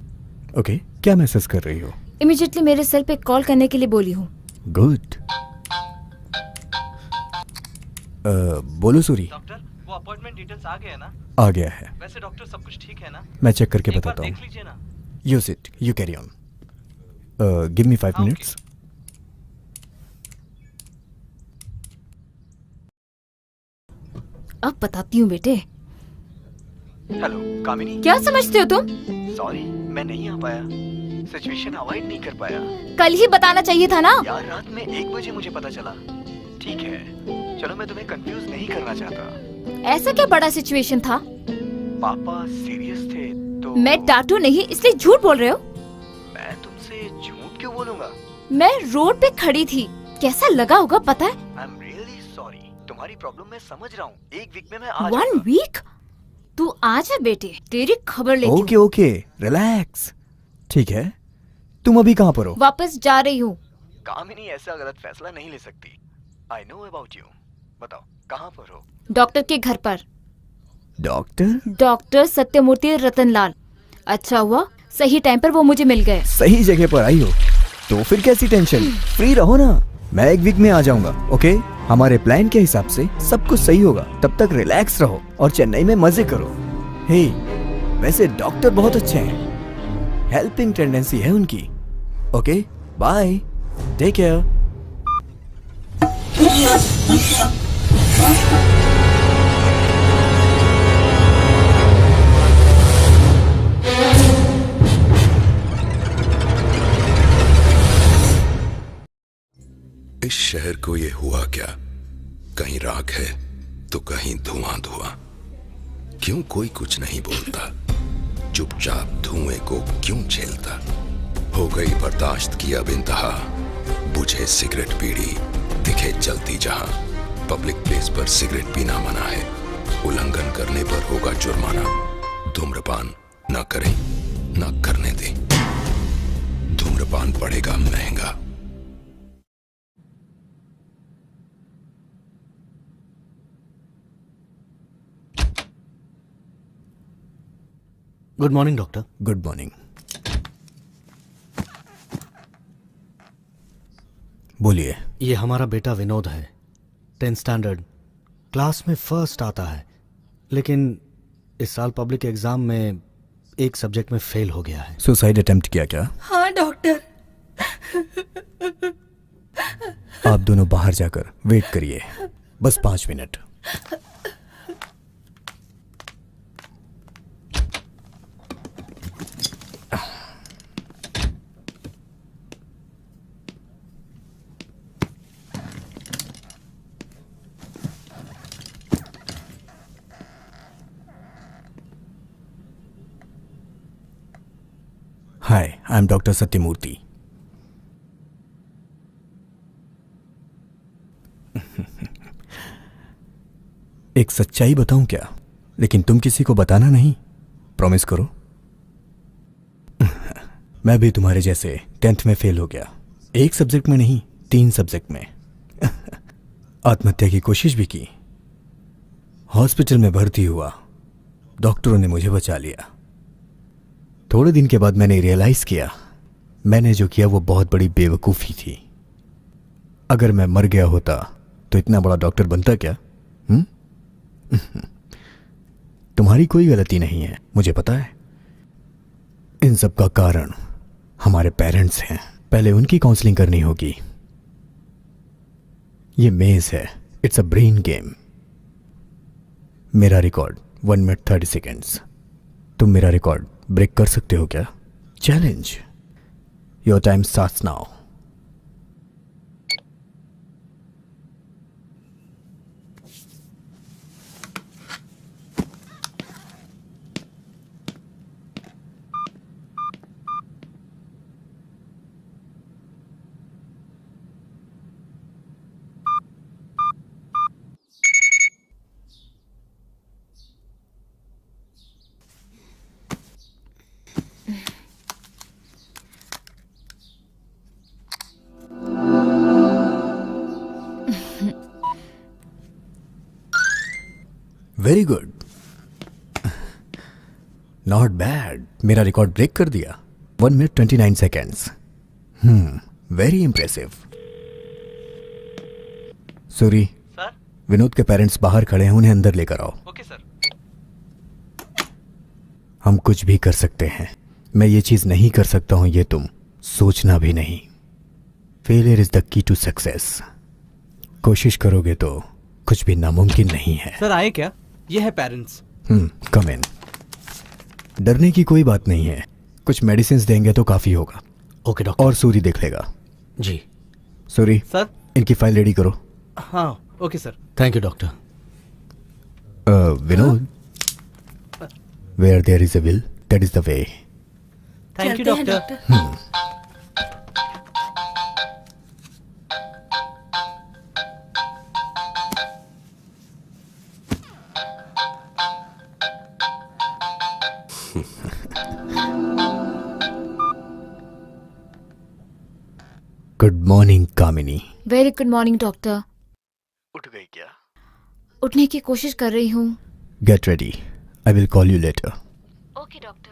Okay, क्या मैसेज कर रही हो? इमीडिएटली मेरे सेल पे कॉल करने के लिए बोली हूँ। गुड। बोलो सूरी। डॉक्टर, वो अपॉइंटमेंट डिटेल्स आ गया ना? आ गया है। वैसे डॉक्टर सब कुछ ठीक है ना? मैं चेक करके एक बार बताता हूँ। देख लीजिए ना। Use it, you carry on. Give me 5 minutes. अब बताती हूँ बेटे। हेलो कामिनी। क्या समझते हो तुम? सॉरी, मैं नहीं आ पाया, सिचुएशन अवॉइड नहीं कर पाया। कल ही बताना चाहिए था ना। यार रात में 1 बजे मुझे पता चला। ठीक है, चलो मैं तुम्हें कंफ्यूज नहीं करना चाहता। ऐसा क्या बड़ा सिचुएशन था? पापा सीरियस थे तो मैं डांटू नहीं इसलिए झूठ बोल रहे हो? मैं तुमसे झूठ क्यों बोलूंगा? मैं रोड पे खड़ी थी, कैसा लगा होगा पता है? आई एम रियली सॉरी, तुम्हारी प्रॉब्लम मैं समझ रहा हूँ। 1 वीक में मैं आ 1 वीक? तू आ जा बेटे, तेरी खबर लेती ओके ओके, रिलैक्स। ठीक है, तुम अभी कहाँ पर हो? वापस जा रही हूँ। कामिनी ऐसा गलत फैसला नहीं ले सकती। I know about you. बताओ कहाँ पर हो? डॉक्टर के घर पर। डॉक्टर? डॉक्टर सत्यमूर्ति रतनलाल। अच्छा हुआ सही टाइम पर वो मुझे मिल गए। सही जगह पर आई हो तो फिर कैसी टेंशन? फ्री रहो ना, मैं 1 वीक में आ जाऊंगा। ओके, हमारे प्लान के हिसाब से सब कुछ सही होगा। तब तक रिलैक्स रहो और चेन्नई में मजे करो। हे, वैसे डॉक्टर बहुत अच्छे हैं, हेल्पिंग टेंडेंसी है उनकी। Okay, bye, take care. इस शहर को ये हुआ क्या? कहीं राख है तो कहीं धुआं धुआं। क्यों कोई कुछ नहीं बोलता? चुपचाप धुएं को क्यों झेलता? हो गई बर्दाश्त की अब इंतहा। बुझे सिगरेट बीड़ी दिखे जलती जहां। पब्लिक प्लेस पर सिगरेट पीना मना है, उल्लंघन करने पर होगा जुर्माना। धूम्रपान ना करें ना करने दें, धूम्रपान पड़ेगा महंगा। Good morning doctor. Good morning. बोलिए। ये हमारा बेटा विनोद है, 10th स्टैंडर्ड, क्लास में फर्स्ट आता है, लेकिन इस साल पब्लिक एग्जाम में एक सब्जेक्ट में फेल हो गया है। सुसाइड अटेम्प्ट किया क्या? हाँ डॉक्टर। आप दोनों बाहर जाकर वेट करिए, बस 5 minute. Hi, I M doctor Sathyamurthy. एक सच्चाई बताऊं क्या? लेकिन तुम किसी को बताना नहीं, प्रॉमिस करो। मैं भी तुम्हारे जैसे 10th में फेल हो गया, एक सब्जेक्ट में नहीं 3 सब्जेक्ट में। आत्महत्या की कोशिश भी की, हॉस्पिटल में भर्ती हुआ, डॉक्टरों ने मुझे बचा लिया। थोड़े दिन के बाद मैंने रियलाइज किया मैंने जो किया वो बहुत बड़ी बेवकूफ़ी थी। अगर मैं मर गया होता तो इतना बड़ा डॉक्टर बनता क्या? तुम्हारी कोई गलती नहीं है, मुझे पता है। इन सब का कारण हमारे पेरेंट्स हैं, पहले उनकी काउंसलिंग करनी होगी। ये मेज है, इट्स अ ब्रेन गेम। मेरा रिकॉर्ड 1 मिनट 30 सेकेंड्स। तुम मेरा रिकॉर्ड ब्रेक कर सकते हो क्या? Challenge. Your time starts now. Very good, not bad. मेरा रिकॉर्ड ब्रेक कर दिया। 1 minute 29 seconds. Very impressive. Sorry sir. Vinod के पेरेंट्स बाहर खड़े हैं, उन्हें अंदर लेकर आओ। Okay sir. हम कुछ भी कर सकते हैं, मैं ये चीज नहीं कर सकता हूं ये तुम सोचना भी नहीं। Failure is the key to success. कोशिश करोगे तो कुछ भी नामुमकिन नहीं है। सर आए क्या? ये है पेरेंट्स। कम इन। डरने की कोई बात नहीं है, कुछ मेडिसिन देंगे तो काफी होगा। Okay doctor. और सूरी देख लेगा। जी सूरी सर। इनकी फाइल रेडी करो। हाँ okay sir. Thank you doctor. Vinod, where there is a will that is the way. Thank you doctor. Good morning Kamini. Very good morning doctor. उठ गई क्या? उठने की कोशिश कर रही हूँ। Get ready, I will call you later. Okay doctor.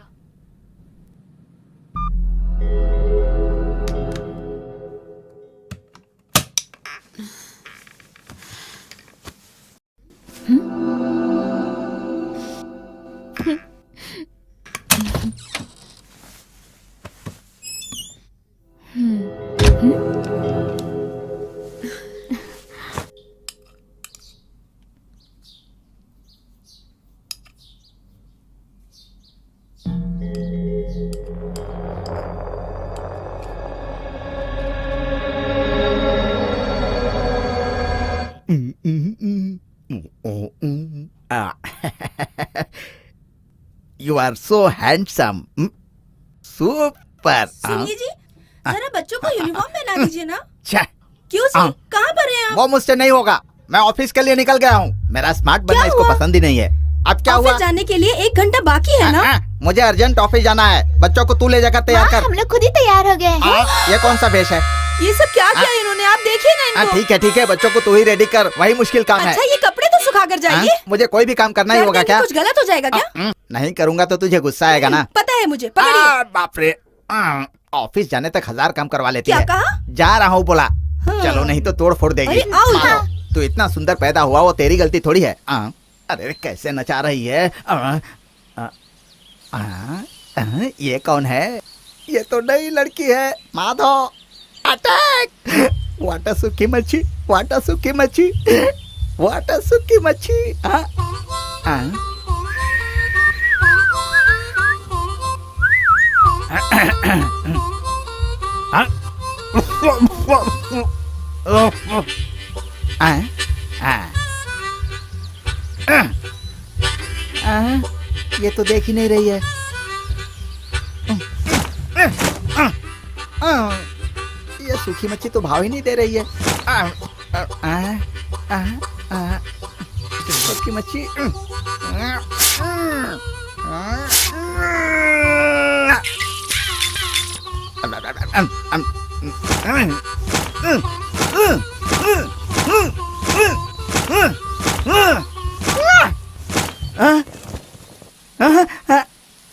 You are so handsome. Super. सुनिए जी, जरा बच्चों को यूनिफॉर्म पहना दीजिए ना। छः। क्यों जी? कहाँ पर हैं आप? वो मुझसे नहीं होगा, मैं ऑफिस के लिए निकल गया हूँ। मेरा स्मार्ट बनना इसको पसंद ही नहीं है। अब क्या हुआ? ऑफिस जाने के लिए 1 घंटा बाकी है ना? मुझे अर्जेंट ऑफिस जाना है। बच्चों को तू ले जाकर तैयार कर। हम लोग खुद ही तैयार हो गए। ये कौन सा वेश है? ये सब क्या किया इन्होंने, आप देखिए ना इनको। ठीक है, बच्चों को तू ही रेडी कर, वही मुश्किल काम है। अच्छा ये कपड़े तो सुखा कर जाइए। मुझे कोई भी काम करना ही होगा क्या? कुछ गलत हो जाएगा क्या? नहीं करूँगा तो तुझे गुस्सा आएगा ना। पता है मुझे, पकड़िए। बाप रे, ऑफिस जाने तक 1000 काम करवा लेती क्या है। कहा? जा रहा हूँ बोला। चलो नहीं तो तोड़ फोड़ देगी। तू इतना सुंदर पैदा हुआ, वो तेरी गलती थोड़ी है। अरे कैसे नचा रही है। ये कौन है? ये तो नई लड़की है। माधव अटैक। वाटा सुखी मच्छी, वाटा सुखी मच्छी, वाटा सुखी मच्छी। ये तो देख ही नहीं रही है। ये सूखी मच्छी तो भाव ही नहीं दे रही है। सूखी मच्छी।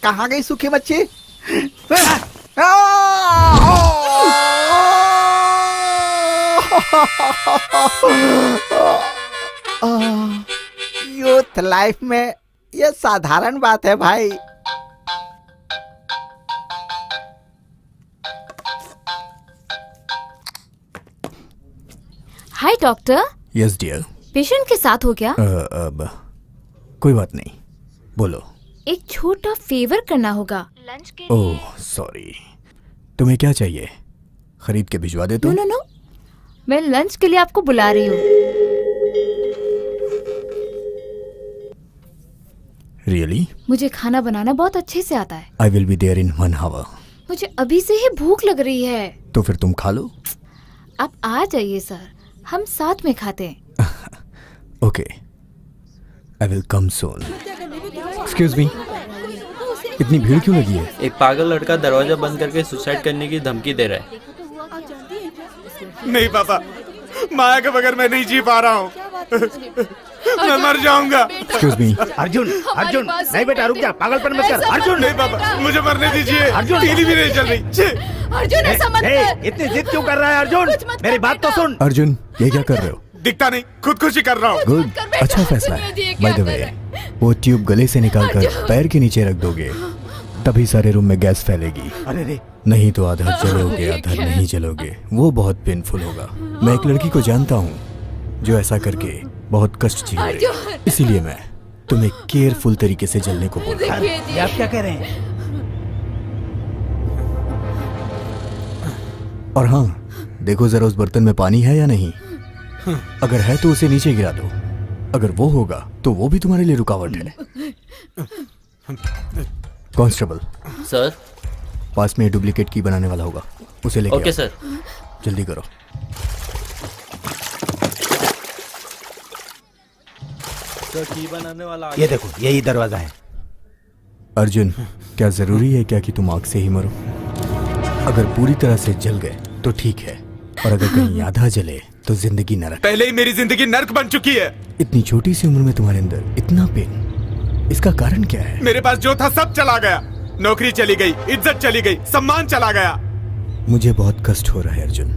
कहाँ गई सूखी मच्छी? यूथ लाइफ में ये साधारण बात है भाई। Hi doctor. Yes dear. Patient के साथ हो क्या? अब कोई बात नहीं, बोलो। एक छोटा फेवर करना होगा। लंच के ओह सॉरी, तुम्हें क्या चाहिए? खरीद के भिजवा दे तो? नो, मैं लंच के लिए आपको बुला रही हूँ। रियली? मुझे खाना बनाना बहुत अच्छे से आता है। I will be there in 1 hour। मुझे अभी से ही भूख लग रही है। तो फिर तुम खा लो। आप आ जाइए सर, हम साथ में खाते हैं। Okay, I will come soon. Excuse me, इतनी भीड़ क्यों लगी है? एक पागल लड़का दरवाजा बंद करके सुसाइड करने की धमकी दे रहा है। नहीं पापा, माया के बगैर मैं नहीं जी पा रहा हूँ। मैं मर जाऊंगा। Excuse me. अर्जुन अर्जुन नहीं बेटा रुक जा, पागलपन मत कर। अर्जुन नहीं पापा, मुझे मरने दीजिए। अर्जुन टीवी भी नहीं चल रही। अर्जुन ऐसा मत कर। इतनी जिद क्यों कर रहा है अर्जुन? मेरी बात तो सुन। अर्जुन ये क्या कर रहे हो? दिखता नहीं, खुदकुशी कर रहा हूँ। गुड, अच्छा फैसला है। बाय द वे, वो ट्यूब गले से निकालकर पैर के नीचे रख दोगे, तभी सारे रूम में गैस फैलेगी। अरे रे, नहीं तो आधा जलोगे आधा नहीं जलोगे, वो बहुत पेनफुल होगा। मैं एक लड़की को जानता हूँ जो ऐसा करके बहुत कष्ट झेल रही है, इसीलिए मैं तुम्हें केयरफुल तरीके से जलने को बोल रहा हूँ। ये आप क्या कह रहे हैं? और हाँ, देखो जरा उस बर्तन में पानी है या नहीं। अगर है तो उसे नीचे गिरा दो, अगर वो होगा तो वो भी तुम्हारे लिए रुकावट है। कांस्टेबल सर, पास में डुप्लीकेट की बनाने वाला होगा, उसे लेके ओके आओ। सर। जल्दी करो। तो की बनाने वाला ये देखो, यही दरवाजा है। अर्जुन, क्या जरूरी है क्या कि तुम आग से ही मरो? अगर पूरी तरह से जल गए तो ठीक है, और अगर कहीं आधा जले तो जिंदगी नरक। पहले ही मेरी जिंदगी नर्क बन चुकी है। इतनी छोटी सी उम्र में तुम्हारे अंदर इतना पेन, इसका कारण क्या है? मेरे पास जो था सब चला गया। नौकरी चली गई, इज्जत चली गई, सम्मान चला गया। मुझे बहुत कष्ट हो रहा है अर्जुन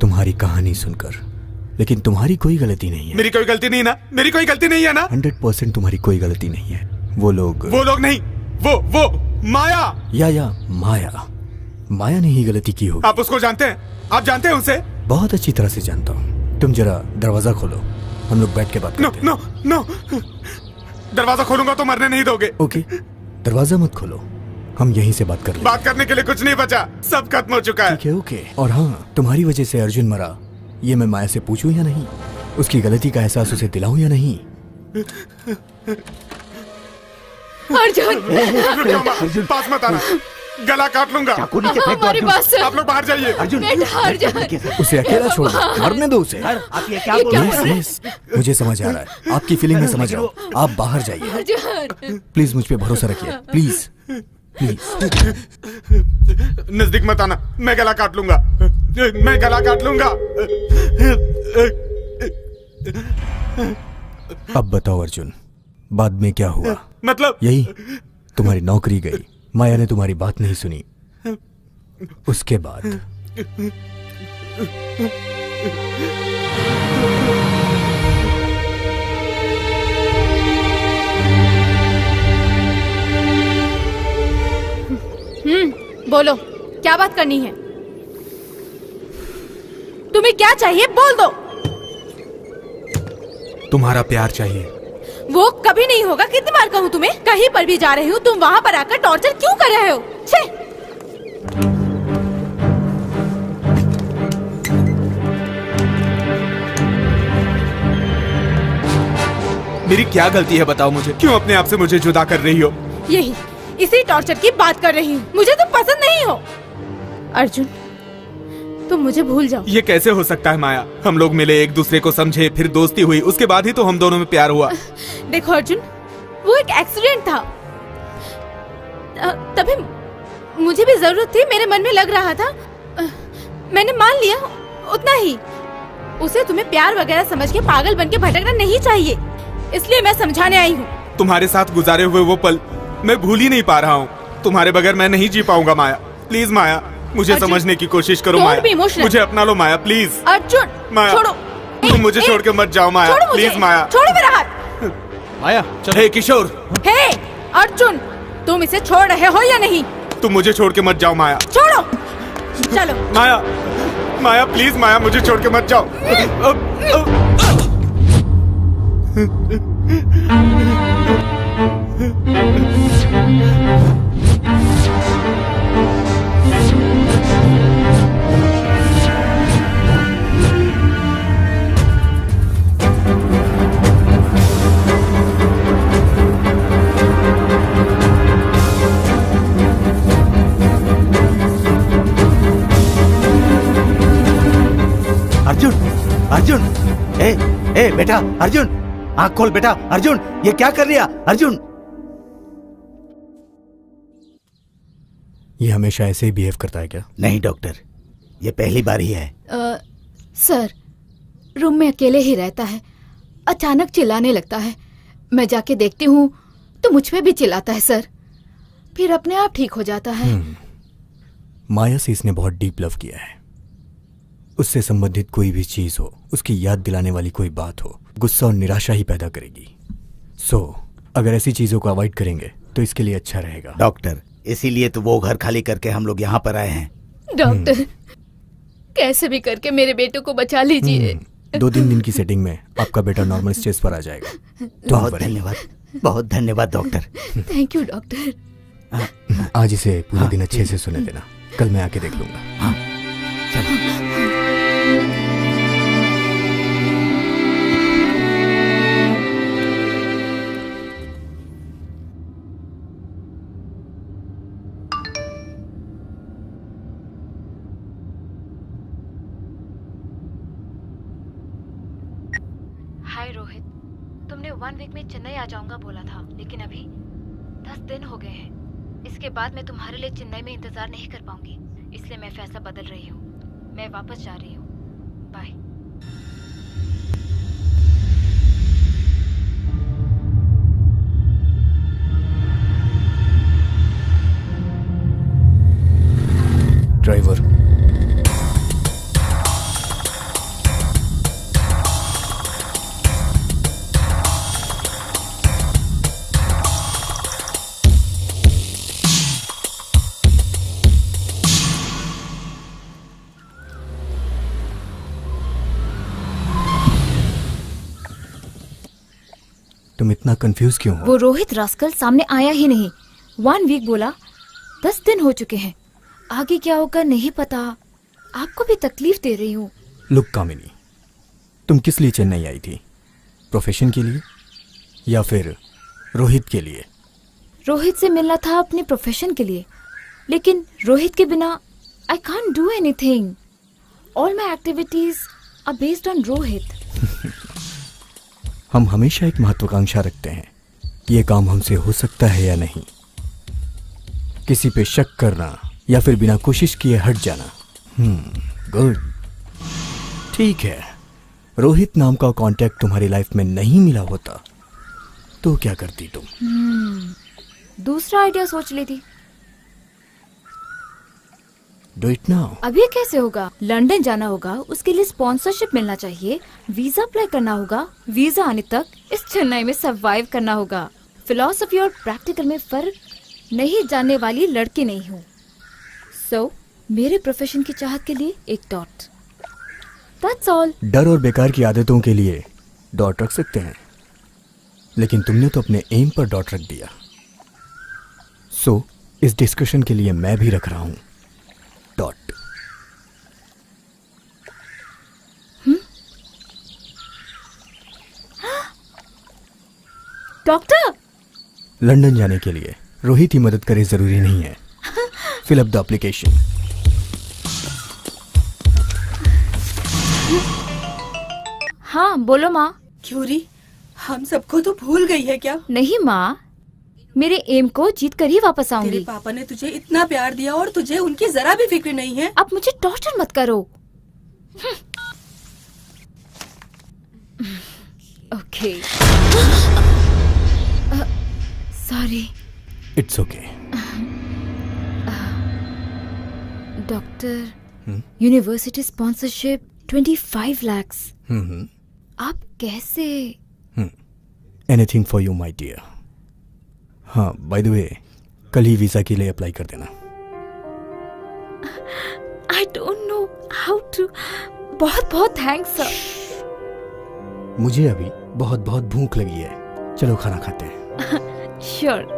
तुम्हारी कहानी सुनकर, लेकिन तुम्हारी कोई गलती नहीं है। मेरी कोई गलती नहीं ना? मेरी कोई गलती नहीं है ना? 100% तुम्हारी कोई गलती नहीं है। वो लोग नहीं, वो माया या माया ने ही गलती की होगी। आप उसको जानते हैं? आप जानते हैं उसे? बहुत अच्छी तरह से जानता हूँ। तुम जरा दरवाजा खोलो, हम लोग बैठ के बात करते हैं। नो, दरवाजा खोलूंगा तो मरने नहीं दोगे। ओके, दरवाजा मत खोलो, हम यहीं से बात कर लेंगे। बात करने के लिए कुछ नहीं बचा, सब खत्म हो चुका है। ठीक है, ओके। और हाँ, तुम्हारी वजह से अर्जुन मरा, ये मैं माया से पूछूं या नहीं? उसकी गलती का एहसास उसे दिलाऊं या नहीं? अर्जुन पास मत आना, गला काट लूंगा। हमारे पास आप लोग बाहर जाइए। अर्जुन उसे अकेला छोड़ दो, मरने दो उसे। आप ये क्या बोल रहे हैं? मुझे समझ आ रहा है, आपकी फीलिंग में समझ रहा हूँ। आप बाहर जाइए प्लीज, मुझ पे भरोसा रखिए प्लीज प्लीज। नजदीक मत आना, मैं गला काट लूंगा, मैं गला काट लूंगा। अब बताओ अर्जुन, बाद में क्या हुआ? मतलब यही, तुम्हारी नौकरी गई, माया ने तुम्हारी बात नहीं सुनी, उसके बाद बोलो क्या बात करनी है? तुम्हें क्या चाहिए बोल दो। तुम्हारा प्यार चाहिए। वो कभी नहीं होगा। कितनी बार कहूँ तुम्हें? कहीं पर भी जा रही हूँ, तुम वहाँ पर आकर टॉर्चर क्यों कर रहे हो? छे! मेरी क्या गलती है बताओ मुझे? क्यों अपने आप से मुझे जुदा कर रही हो? यही इसी टॉर्चर की बात कर रही हूँ। मुझे तुम पसंद नहीं हो। अर्जुन, तुम मुझे भूल जाओ। ये कैसे हो सकता है माया? हम लोग मिले, एक दूसरे को समझे, फिर दोस्ती हुई, उसके बाद ही तो हम दोनों में प्यार हुआ। देखो अर्जुन, वो एक एक्सीडेंट था, तभी मुझे भी जरूरत थी, मेरे मन में लग रहा था, मैंने मान लिया, उतना ही। उसे तुम्हें प्यार वगैरह समझ के पागल बन के भटकना नहीं चाहिए, इसलिए मैं समझाने आई हूँ। तुम्हारे साथ गुजारे हुए वो पल मैं भूल ही नहीं पा रहा हूँ। तुम्हारे बगैर मैं नहीं जी पाऊंगा माया। प्लीज माया, मुझे समझने की कोशिश करो माया। मुझे अपना लो माया, प्लीज। अर्जुन, माया, छोड़ो। तुम मुझे छोड़ के मत जाओ माया, प्लीज माया। छोड़ो मेरा हाथ। माया, चलो। हे किशोर। हे अर्जुन, तुम इसे छोड़ रहे हो या नहीं? तुम मुझे छोड़ के मत जाओ माया। छोड़ो। चलो माया, माया प्लीज माया, मुझे छोड़ के मत जाओ। अर्जुन, अर्जुन, ए बेटा, अर्जुन, आँख खोल बेटा। अर्जुन, ये क्या कर रही है? अर्जुन, ये हमेशा ऐसे ही बिहेव करता है क्या? नहीं डॉक्टर, ये पहली बार ही है। सर, रूम में अकेले ही रहता है, अचानक चिल्लाने लगता है। मैं जाके देखती हूँ तो मुझ पे भी चिल्लाता है सर, फिर अपने आप ठीक हो जाता है। माया से इसने बहुत डीप लव किया है। उससे संबंधित कोई भी चीज हो, उसकी याद दिलाने वाली कोई बात हो, गुस्सा और निराशा ही पैदा करेगी। अगर ऐसी चीजों को अवॉइड करेंगे तो इसके लिए अच्छा रहेगा। डॉक्टर, इसीलिए तो वो घर खाली करके हम लोग यहाँ पर आए हैं। डॉक्टर, कैसे भी करके मेरे बेटे को बचा लीजिए। 2-3 दिन की सेटिंग में आपका बेटा नॉर्मल स्टेज पर आ जाएगा। बहुत धन्यवाद, बहुत धन्यवाद डॉक्टर। Thank you doctor. आज इसे पूरे दिन अच्छे से सुने देना, कल मैं आके देख लूंगा। हाँ, हाय रोहित, तुमने 1 वीक में चेन्नई आ जाऊंगा बोला था, लेकिन अभी 10 दिन हो गए हैं। इसके बाद मैं तुम्हारे लिए चेन्नई में इंतजार नहीं कर पाऊंगी, इसलिए मैं फैसला बदल रही हूँ। मैं वापस जा रही हूँ। बाय। ड्राइवर, तुम इतना कंफ्यूज क्यों हो? वो रोहित रास्कल सामने आया ही नहीं। 1 वीक बोला, 10 दिन हो चुके हैं। आगे क्या होगा नहीं पता। आपको भी तकलीफ दे रही हूँ। लुक कामिनी, तुम किस लिए चेन्नई आई थी? प्रोफेशन के लिए या फिर रोहित के लिए? रोहित से मिलना था अपने प्रोफेशन के लिए, लेकिन रोहित के बिना I can't do anything. All my activities are based on Rohit. हम हमेशा एक महत्वाकांक्षा रखते हैं, ये काम हमसे हो सकता है या नहीं। किसी पे शक करना या फिर बिना कोशिश किए हट जाना। गुड, ठीक है। रोहित नाम का कांटेक्ट तुम्हारी लाइफ में नहीं मिला होता तो क्या करती तुम? दूसरा आइडिया सोच लेती। Do it now. अभी कैसे होगा? लंदन जाना होगा, उसके लिए स्पॉन्सरशिप मिलना चाहिए, वीजा अप्लाई करना होगा, वीजा आने तक इस चेन्नई में सरवाइव करना होगा। फिलॉसफी और प्रैक्टिकल में फर्क नहीं जानने वाली लड़की नहीं हूँ। सो मेरे प्रोफेशन की चाहत के लिए एक डॉट, दैट्स ऑल। डर और बेकार की आदतों के लिए डॉट रख सकते हैं, लेकिन तुमने तो अपने एम पर डॉट रख दिया। सो इस डिस्कशन के लिए मैं भी रख रहा हूं डॉट। डॉक्टर, लंदन जाने के लिए रोहित ही मदद करे जरूरी नहीं है। Fill up the application. हाँ बोलो माँ। क्यूरी, हम सबको तो भूल गई है क्या? नहीं माँ, मेरे एम को जीत कर ही वापस आऊंगी। तेरे पापा ने तुझे इतना प्यार दिया और तुझे उनकी जरा भी फिक्र नहीं है। अब मुझे टॉर्चर मत करो। Okay, sorry. It's okay. Doctor, university sponsorship 25 lakhs। आप कैसे? Anything for you my dear. हाँ, बाय द वे, कल ही वीजा के लिए अप्लाई कर देना। I don't know how to. बहुत बहुत थैंक्स सर। मुझे अभी बहुत बहुत भूख लगी है, चलो खाना खाते हैं। श्योर।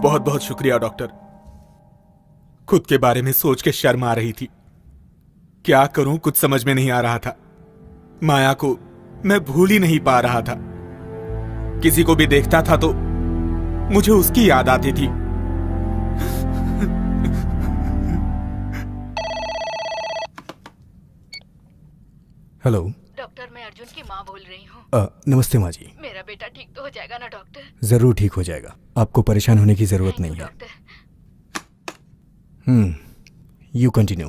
बहुत बहुत शुक्रिया डॉक्टर। खुद के बारे में सोच के शर्म आ रही थी। क्या करूं कुछ समझ में नहीं आ रहा था। माया को मैं भूल ही नहीं पा रहा था। किसी को भी देखता था तो मुझे उसकी याद आती थी। हेलो डॉक्टर, मैं अर्जुन की माँ बोल रही हूँ। नमस्ते माँ जी। मेरा बेटा ठीक तो हो जाएगा ना डॉक्टर? जरूर ठीक हो जाएगा, आपको परेशान होने की जरूरत नहीं है। You continue.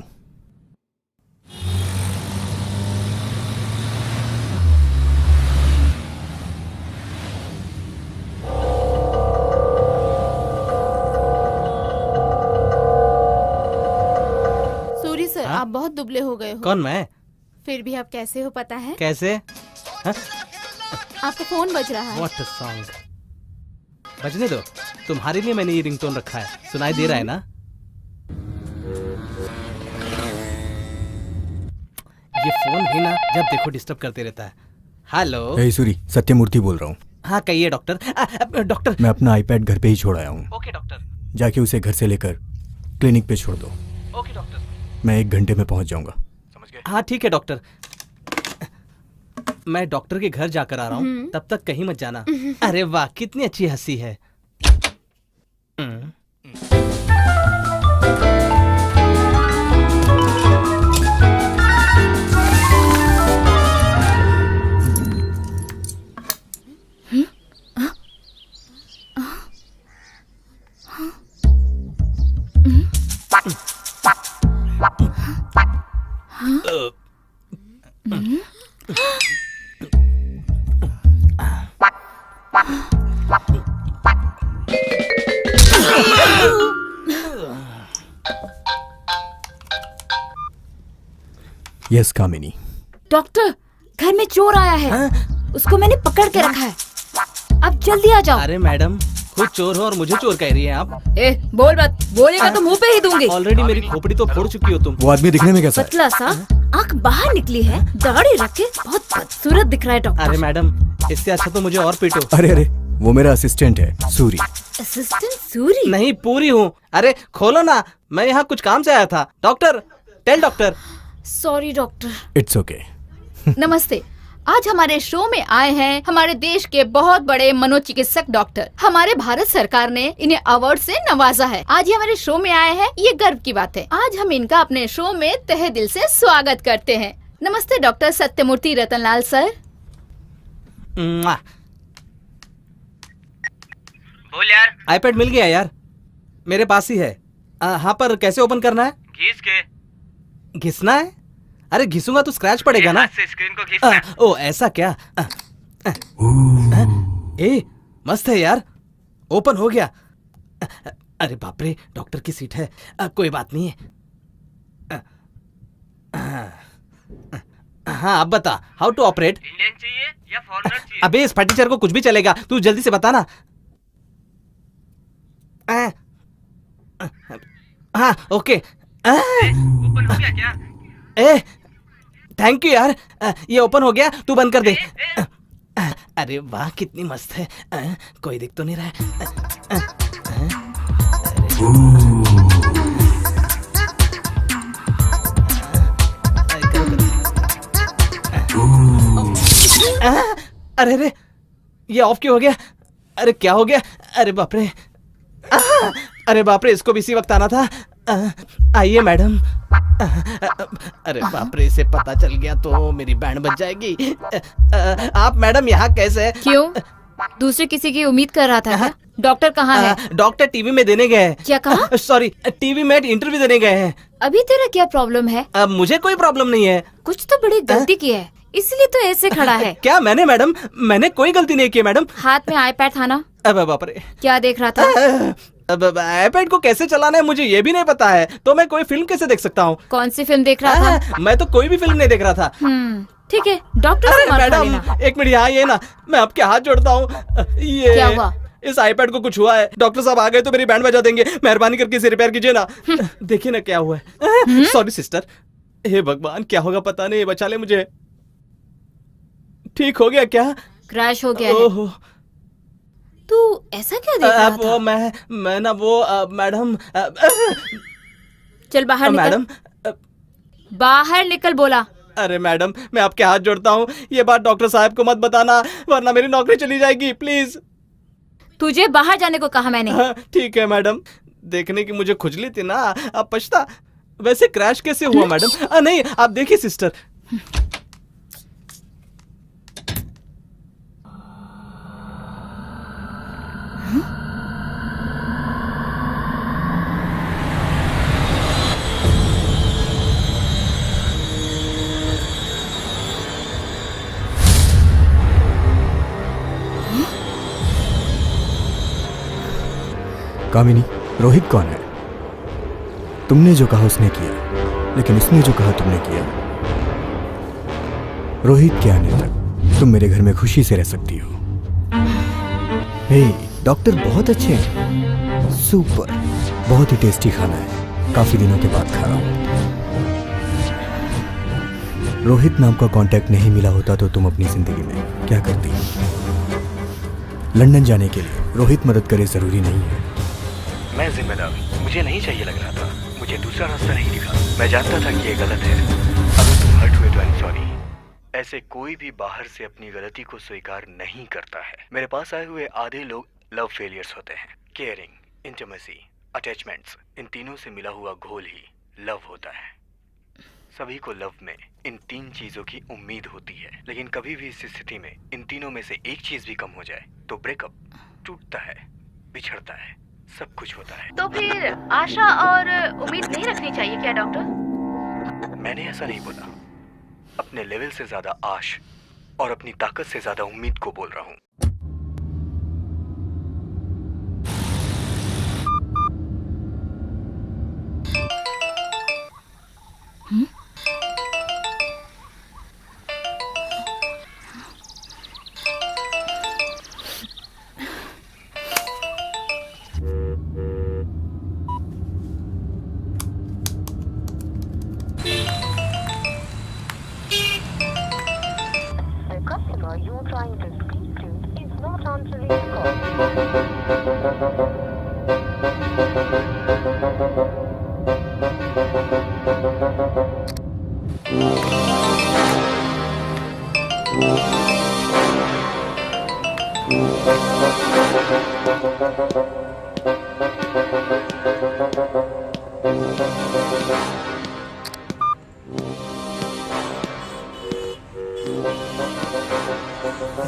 आप बहुत दुबले हो गए हो। कौन मैं? फिर भी आप कैसे हो पता है? कैसे? हाँ? आपका फोन बज रहा है। What a song. बजने दो, तुम्हारे लिए मैंने ये रिंगटोन रखा है, सुनाई दे रहा है ना? ये फोन भी ना जब देखो डिस्टर्ब करते रहता है। हेलो। हे सूरी, सत्यमूर्ति बोल रहा हूँ। हाँ कहिए डॉक्टर। डॉक्टर मैं अपना आईपैड घर पे ही छोड़ आया हूँ। Okay doctor. जाके उसे घर से लेकर क्लिनिक पे छोड़ दो। Okay doctor. मैं 1 घंटे में पहुंच जाऊंगा। समझ गए? हाँ ठीक है डॉक्टर। मैं डॉक्टर के घर जाकर आ रहा हूँ, तब तक कहीं मत जाना। अरे वाह कितनी अच्छी हंसी है। यस कामिनी। डॉक्टर, घर में चोर आया है। उसको मैंने पकड़ के रखा है। अब जल्दी आ जाओ। अरे मैडम, खुद चोर हो और मुझे चोर कह रही हैं आप? ए, बोल मत। बोलेगा तो मुंह पे ही दूंगी। ऑलरेडी मेरी खोपड़ी तो फोड़ चुकी हो तुम। वो आदमी दिखने में कैसा है? पतला सा, आंख बाहर निकली है, दाढ़ी रख के बहुत बदसूरत दिख रहा है डॉक्टर। अरे मैडम, इससे अच्छा तो मुझे और पीटो। अरे वो मेरा असिस्टेंट है सूरी। असिस्टेंट सूरी? नहीं पूरी हूँ। अरे खोलो ना, मैं यहाँ कुछ काम से आया था। Doctor, tell doctor. Sorry doctor. It's okay. नमस्ते। आज हमारे शो में आए हैं हमारे देश के बहुत बड़े मनोचिकित्सक डॉक्टर। हमारे भारत सरकार ने इन्हें अवार्ड से नवाजा है। आज ये हमारे शो में आए हैं, ये गर्व की बात है। आज हम इनका अपने शो में तहे दिल से स्वागत करते हैं। नमस्ते डॉक्टर सत्यमूर्ति रतनलाल सर। बोल यार। आईपैड मिल गया यार, मेरे पास ही है। हाँ पर कैसे ओपन करना है? घिस के। घिसना है? अरे घिसूंगा तो स्क्रैच पड़ेगा ना। स्क्रीन को घिसना। ओ ऐसा क्या? ए मस्त है यार, ओपन हो गया। अरे बाप रे, डॉक्टर की सीट है। कोई बात नहीं है। हाँ अब बता, हाउ टू ऑपरेट? इंडियन चाहिए या फॉरेनर चाहिए? अबे इस फटीचर को कुछ भी चलेगा, तू जल्दी से बता ना। हाँ ओके। ओपन हो गया क्या? ए थैंक यू यार, ये ओपन हो गया, तू बंद कर दे। अरे वाह कितनी मस्त है। कोई दिख तो नहीं रहा है। अरे रे, ये ऑफ क्यों हो गया? अरे क्या हो गया? अरे बाप रे, अरे बाप रे, इसको भी इसी वक्त आना था। आइए मैडम। अरे बाप रे, इसे पता चल गया तो मेरी बैंड बज जाएगी। आप मैडम यहाँ कैसे? क्यों? दूसरे किसी की उम्मीद कर रहा था क्या? डॉक्टर कहाँ है? डॉक्टर टीवी में देने गए हैं। क्या कहा? सॉरी, टीवी में इंटरव्यू देने गए हैं। अभी तेरा क्या प्रॉब्लम है? मुझे कोई प्रॉब्लम नहीं है। कुछ तो बड़ी गलती की है, इसलिए तो ऐसे खड़ा है। क्या मैंने मैडम? मैंने कोई गलती नहीं की मैडम। हाथ में आईपैड था ना? अब बाप रे, क्या देख रहा था? आईपैड को कैसे चलाना है मुझे ये भी नहीं पता है, तो मैं कोई फिल्म कैसे देख सकता हूँ? कौन सी फिल्म देख रहा था? मैं तो कोई भी फिल्म नहीं देख रहा था। ठीक है, डॉक्टर से मार खा लेना। एक मिनट यहाँ ये ना, मैं आपके हाथ जोड़ता हूँ। ये क्या हुआ? इस आईपैड को कुछ हुआ है। डॉक्टर साहब आ गए तो मेरी बैंड बजा देंगे। मेहरबानी करके इसे रिपेयर कीजिए ना। देखिए ना क्या हुआ है। Sorry sister. हे भगवान, क्या होगा पता नहीं, बचा ले मुझे। ठीक हो गया क्या? क्रैश हो गया है। तू ऐसा क्या देख रहा था? मैं ना वो मैडम। चल बाहर निकल। मैडम बाहर निकल बोला। अरे मैडम, मैं आपके हाथ जोड़ता हूँ, ये बात डॉक्टर साहब को मत बताना, वरना मेरी नौकरी चली जाएगी। प्लीज। तुझे बाहर जाने को कहा मैंने। ठीक है मैडम। देखने की मुझे खुजली थी ना, अब पछता। वैसे क्रैश कैसे हुआ मैडम? नहीं आप देखिए सिस्टर। कामिनी, रोहित कौन है? तुमने जो कहा उसने किया। लेकिन उसने जो कहा तुमने किया। रोहित के आने तक तुम मेरे घर में खुशी से रह सकती हो। हे, डॉक्टर बहुत अच्छे हैं। सुपर, बहुत ही टेस्टी खाना है। काफी दिनों के बाद खा रहा हूं। रोहित नाम का कांटेक्ट नहीं मिला होता तो तुम अपनी जिंदगी में क्या करती? लंदन जाने के लिए रोहित मदद करे जरूरी नहीं है। मैं जिम्मेदार हूं, मुझे नहीं चाहिए लग रहा था। मुझे दूसरा रास्ता नहीं दिखा। मैं जानता था कि ये गलत है। अगर तुम हर्ट हुए तो आई एम सॉरी। ऐसे कोई भी बाहर से अपनी गलती को स्वीकार नहीं करता है। मेरे पास आए हुए आधे लोग लव फेलियर्स होते हैं। केयरिंग, इंटीमेसी, अटैचमेंट्स, इन तीनों से मिला हुआ घोल ही लव होता है। सभी को लव में इन 3 चीजों की उम्मीद होती है, लेकिन कभी भी इस स्थिति में इन तीनों में से एक चीज भी कम हो जाए तो ब्रेकअप, टूटता है, बिछड़ता है, सब कुछ होता है। तो फिर आशा और उम्मीद नहीं रखनी चाहिए क्या डॉक्टर? मैंने ऐसा नहीं बोला। अपने लेवल से ज्यादा आश और अपनी ताकत से ज्यादा उम्मीद को बोल रहा हूँ।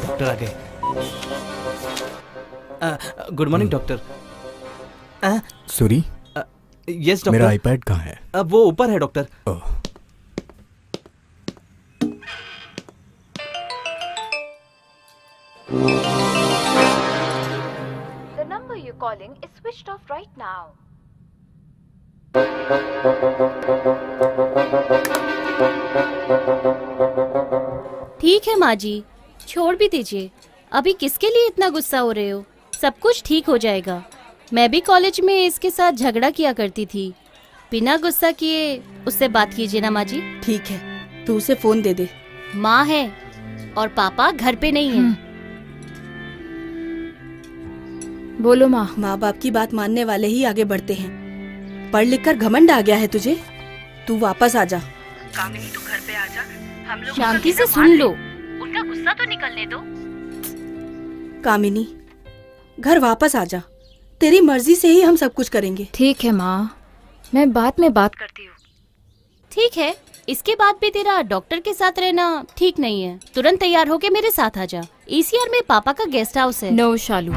डॉक्टर आ गए। Good morning doctor. Suri, yes doctor. मेरा आईपैड कहाँ है? वो ऊपर है doctor. The number you're calling is switched off right now. ठीक है माँ जी, छोड़ भी दीजिए। अभी किसके लिए इतना गुस्सा हो रहे हो? सब कुछ ठीक हो जाएगा। मैं भी कॉलेज में इसके साथ झगड़ा किया करती थी। बिना गुस्सा किए उससे बात कीजिए ना माँ जी। ठीक है, तू उसे फोन दे दे। माँ है और पापा घर पे नहीं है। बोलो माँ। माँ बाप की बात मानने वाले ही आगे बढ़ते हैं। पढ़ लिख कर घमंड आ गया है तुझे। तू वापस आ जा। कामिनी, तू घर पे आ जा। हम लोग शांति से सुन लो। उनका गुस्सा तो निकलने दो। कामिनी, घर वापस आ जा। तेरी मर्जी से ही हम सब कुछ करेंगे। ठीक है माँ, मैं बाद में बात करती हूँ। ठीक है, इसके बाद भी तेरा डॉक्टर के साथ रहना ठीक नहीं है। तुरंत तैयार होके मेरे साथ आ जा। ECR में पापा का गेस्ट हाउस है। नो शालू,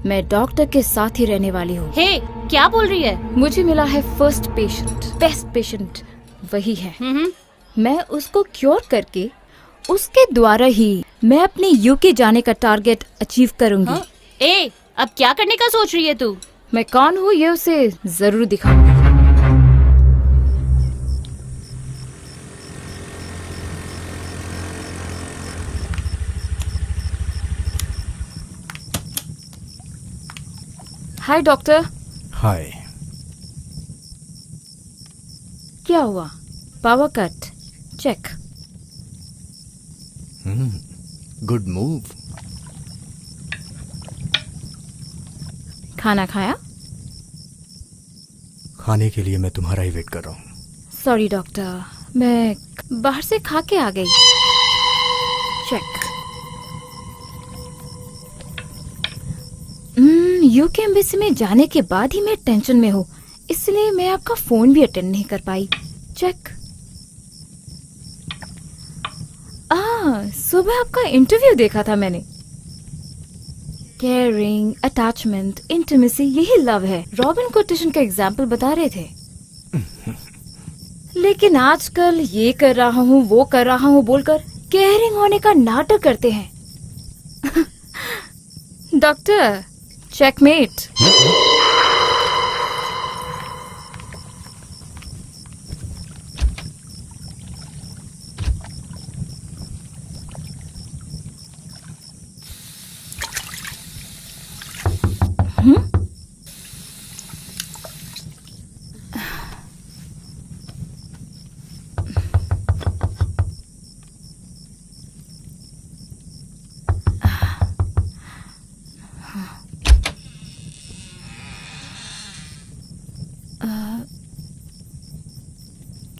मैं डॉक्टर के साथ ही रहने वाली हूँ। हे, क्या बोल रही है? मुझे मिला है फर्स्ट पेशेंट, बेस्ट पेशेंट वही है। मैं उसको क्योर करके उसके द्वारा ही मैं अपने UK जाने का टारगेट अचीव करूंगी। ए, अब क्या करने का सोच रही है तू? मैं कौन हूँ ये उसे जरूर दिखाऊंगी। Hi doctor. हाय। क्या हुआ? Power cut? Check. Good move. खाना खाया? खाने के लिए मैं तुम्हारा ही वेट कर रहा हूँ। सॉरी डॉक्टर, मैं बाहर से खा के आ गई। चेक। UK एम्बेसी में जाने के बाद ही मैं टेंशन में हूँ, इसलिए मैं आपका फोन भी अटेंड नहीं कर पाई। चेक। सुबह आपका इंटरव्यू देखा था मैंने। केयरिंग, अटैचमेंट, इंटीमेसी, यही लव है। रॉबिन कोटेशन का एग्जाम्पल बता रहे थे। लेकिन आजकल ये कर रहा हूँ, वो कर रहा हूँ बोलकर केयरिंग होने का नाटक करते हैं। Doctor, checkmate.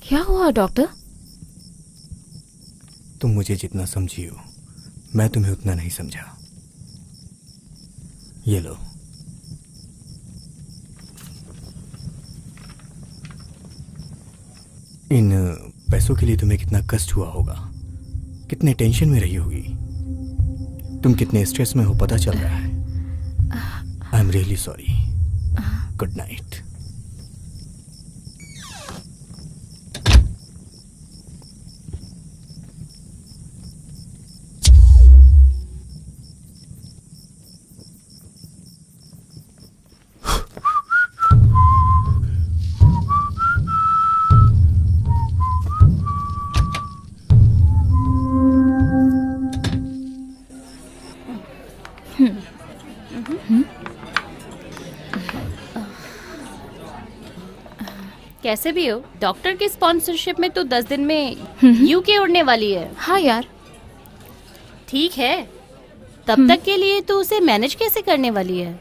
क्या हुआ डॉक्टर? तुम मुझे जितना समझी हो मैं तुम्हें उतना नहीं समझा। ये लो। इन पैसों के लिए तुम्हें कितना कष्ट हुआ होगा, कितने टेंशन में रही होगी, तुम कितने स्ट्रेस में हो पता चल रहा है। I am really sorry. Good night. कैसे भी हो, डॉक्टर की स्पॉन्सरशिप में तो 10 दिन में यूके उड़ने वाली है। हाँ यार। ठीक है, तब तक के लिए तो उसे मैनेज कैसे करने वाली है?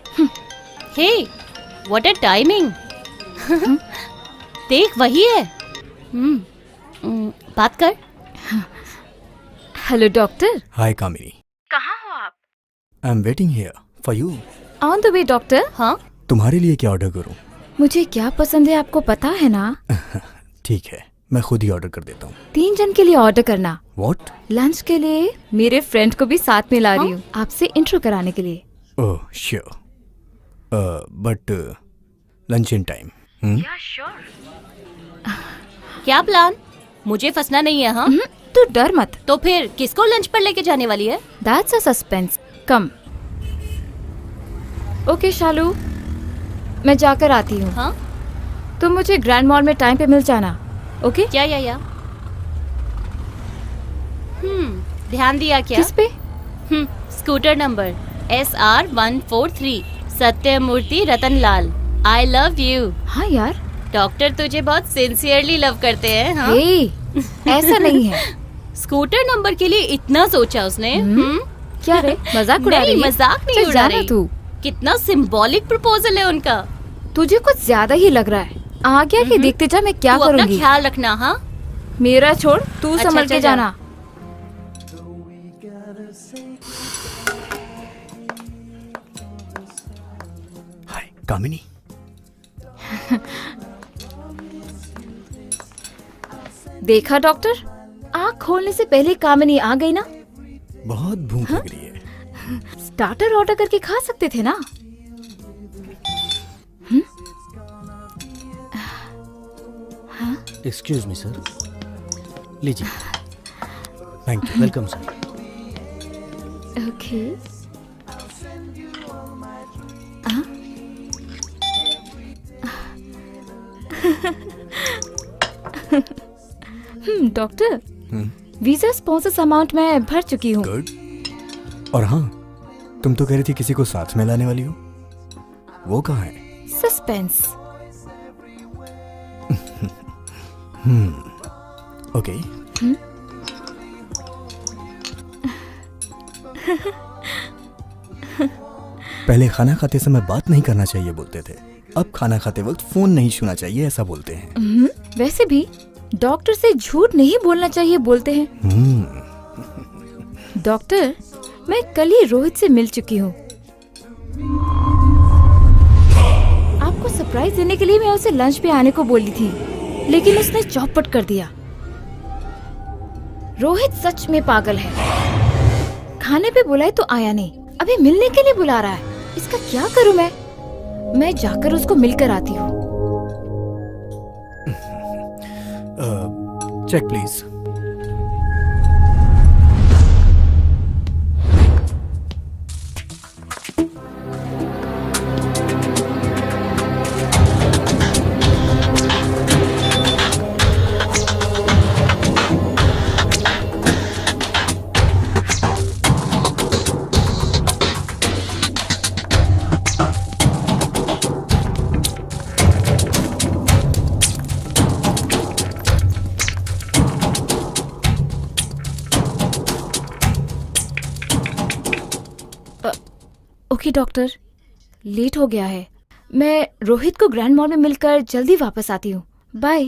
Hey, what a timing. देख वही है। बात कर। Hello doctor. हाय कामिनी। कहाँ हो आप? I am waiting here for you. On the way doctor. हाँ, तुम्हारे लिए क्या ऑर्डर करूं? मुझे क्या पसंद है आपको पता है ना? ठीक है, मैं खुद ही ऑर्डर कर देता हूँ। 3 जन के लिए ऑर्डर करना। व्हाट? लंच के लिए मेरे फ्रेंड को भी साथ में ला रही हूँ, आपसे इंट्रो कराने के लिए। Oh sure, but lunch in time. क्या प्लान? मुझे फंसना नहीं है। हाँ, तू डर मत। तो फिर किसको लंच पर लेके जाने वाली है? That's a suspense. Come. Okay Shalu, मैं जाकर आती हूँ। हाँ? तुम मुझे ग्रैंड मॉल में टाइम पे मिल जाना। ओके? या। ध्यान दिया क्या? किस पे? Scooter number SR143 Sathyamurthy Ratanlal. I love you. हाँ यार, डॉक्टर तुझे बहुत सिंसियरली लव करते हैं। हाँ? ऐसा नहीं है। स्कूटर नंबर के लिए इतना सोचा उसने। क्या रे, मजाक उड़ा रही है? मजाक नहीं चल उड़ा जाना रही। तू। कितना सिंबॉलिक प्रपोजल है उनका। तुझे कुछ ज्यादा ही लग रहा है। आगे आके देखते जा मैं क्या तू अपना करूंगी। ख्याल रखना। हाँ, मेरा छोड़, तू अच्छा, संभल के जाना। हाय कामिनी। देखा डॉक्टर, आँख खोलने से पहले कामिनी आ गई ना। बहुत भूख लग रही है। स्टार्टर ऑर्डर करके खा सकते थे ना। Excuse me sir. लीजिए। Thank you. Welcome sir. Okay. Doctor, visa sponsors amount मैं भर चुकी हूँ। गुड। और हाँ, तुम तो कह रही थी किसी को साथ में लाने वाली हो, वो कहाँ है? सस्पेंस। ओके। पहले खाना खाते समय बात नहीं करना चाहिए बोलते थे, अब खाना खाते वक्त फोन नहीं छूना चाहिए ऐसा बोलते हैं। वैसे भी डॉक्टर से झूठ नहीं बोलना चाहिए बोलते हैं। डॉक्टर, मैं कल ही रोहित से मिल चुकी हूँ। आपको सरप्राइज देने के लिए मैं उसे लंच पे आने को बोली थी, लेकिन उसने चौपट कर दिया। रोहित सच में पागल है। खाने पे बुलाए तो आया नहीं, अभी मिलने के लिए बुला रहा है। इसका क्या करूं मैं जाकर उसको मिलकर आती हूँ। Check please. Okay doctor, late हो गया है। मैं रोहित को ग्रैंड मॉल में मिलकर जल्दी वापस आती हूँ। बाय।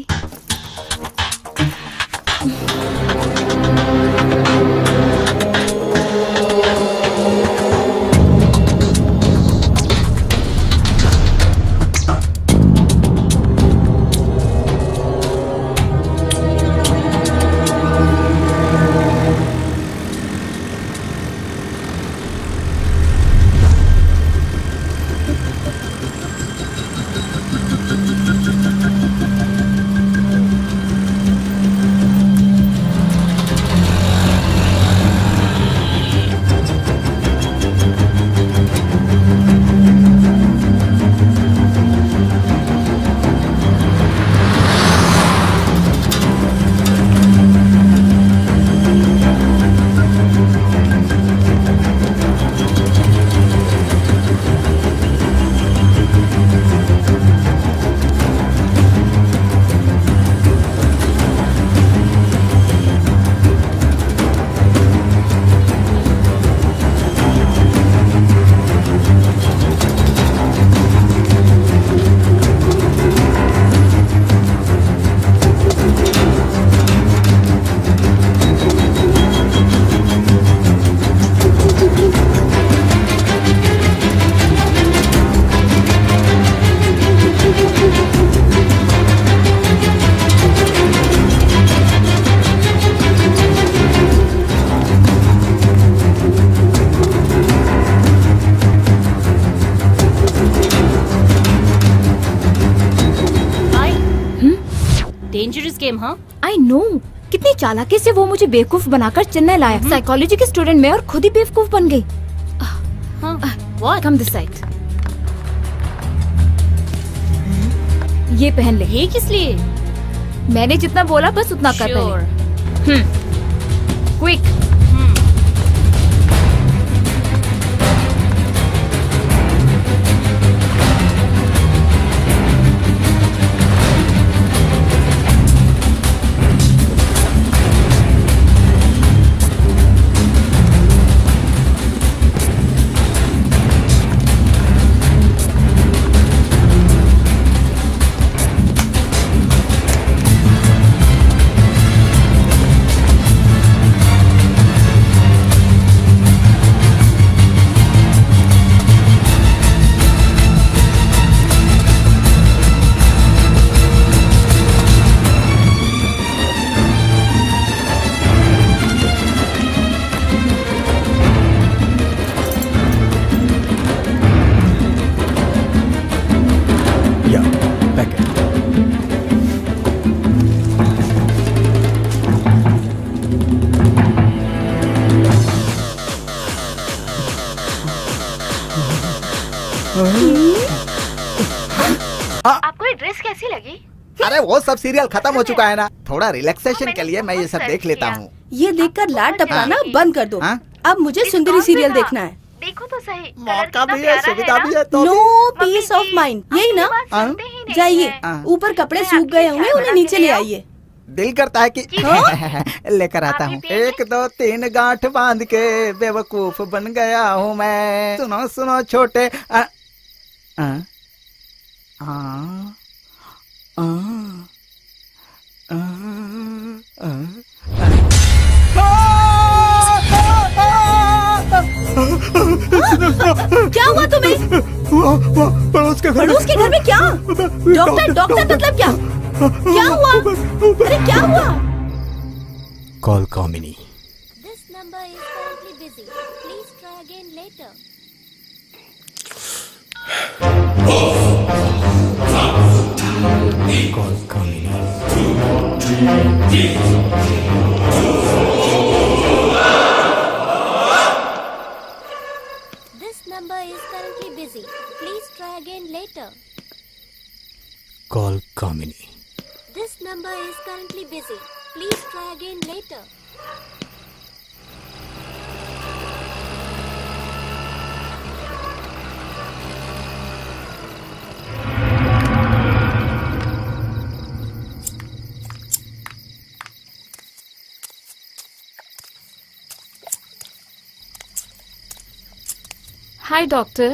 डेंजरस गेम, हाँ? आई नो, कितनी चालाकी से वो मुझे बेवकूफ बनाकर चेन्नई लाया। साइकोलॉजी की स्टूडेंट मैं और खुद ही बेवकूफ बन गई। Come this side. ये पहन ले। ये किस लिए? मैंने जितना बोला बस उतना कर पहले। क्विक। आपको ये ड्रेस कैसी लगी? अरे वो सब सीरियल खत्म हो चुका है ना, थोड़ा रिलैक्सेशन के लिए मैं ये सब देख लेता हूँ। ये देखकर लाड टपकाना बंद कर दो। अब मुझे सुंदरी सीरियल देखना है। देखो तो सही, मौका भी है, सुविधा भी है तो नो पीस ऑफ माइंड, यही ना? जाइए, ऊपर कपड़े सूख गए होंगे, उन्हें नीचे ले आइए। दिल करता है कि लेकर आता हूँ। 1 2 3 गांठ बांध के बेवकूफ बन गया हूँ मैं। सुनो सुनो छोटे क्या हुआ तुम्हें? पड़ोस के घर में क्या? डॉक्टर मतलब क्या? क्या हुआ? अरे क्या हुआ? Call Kamini. This number is currently busy. Please try again later. Call Kamini. This number is currently busy. Please try again later. Call Kamini. This number is currently busy. Please try again later. Hi doctor.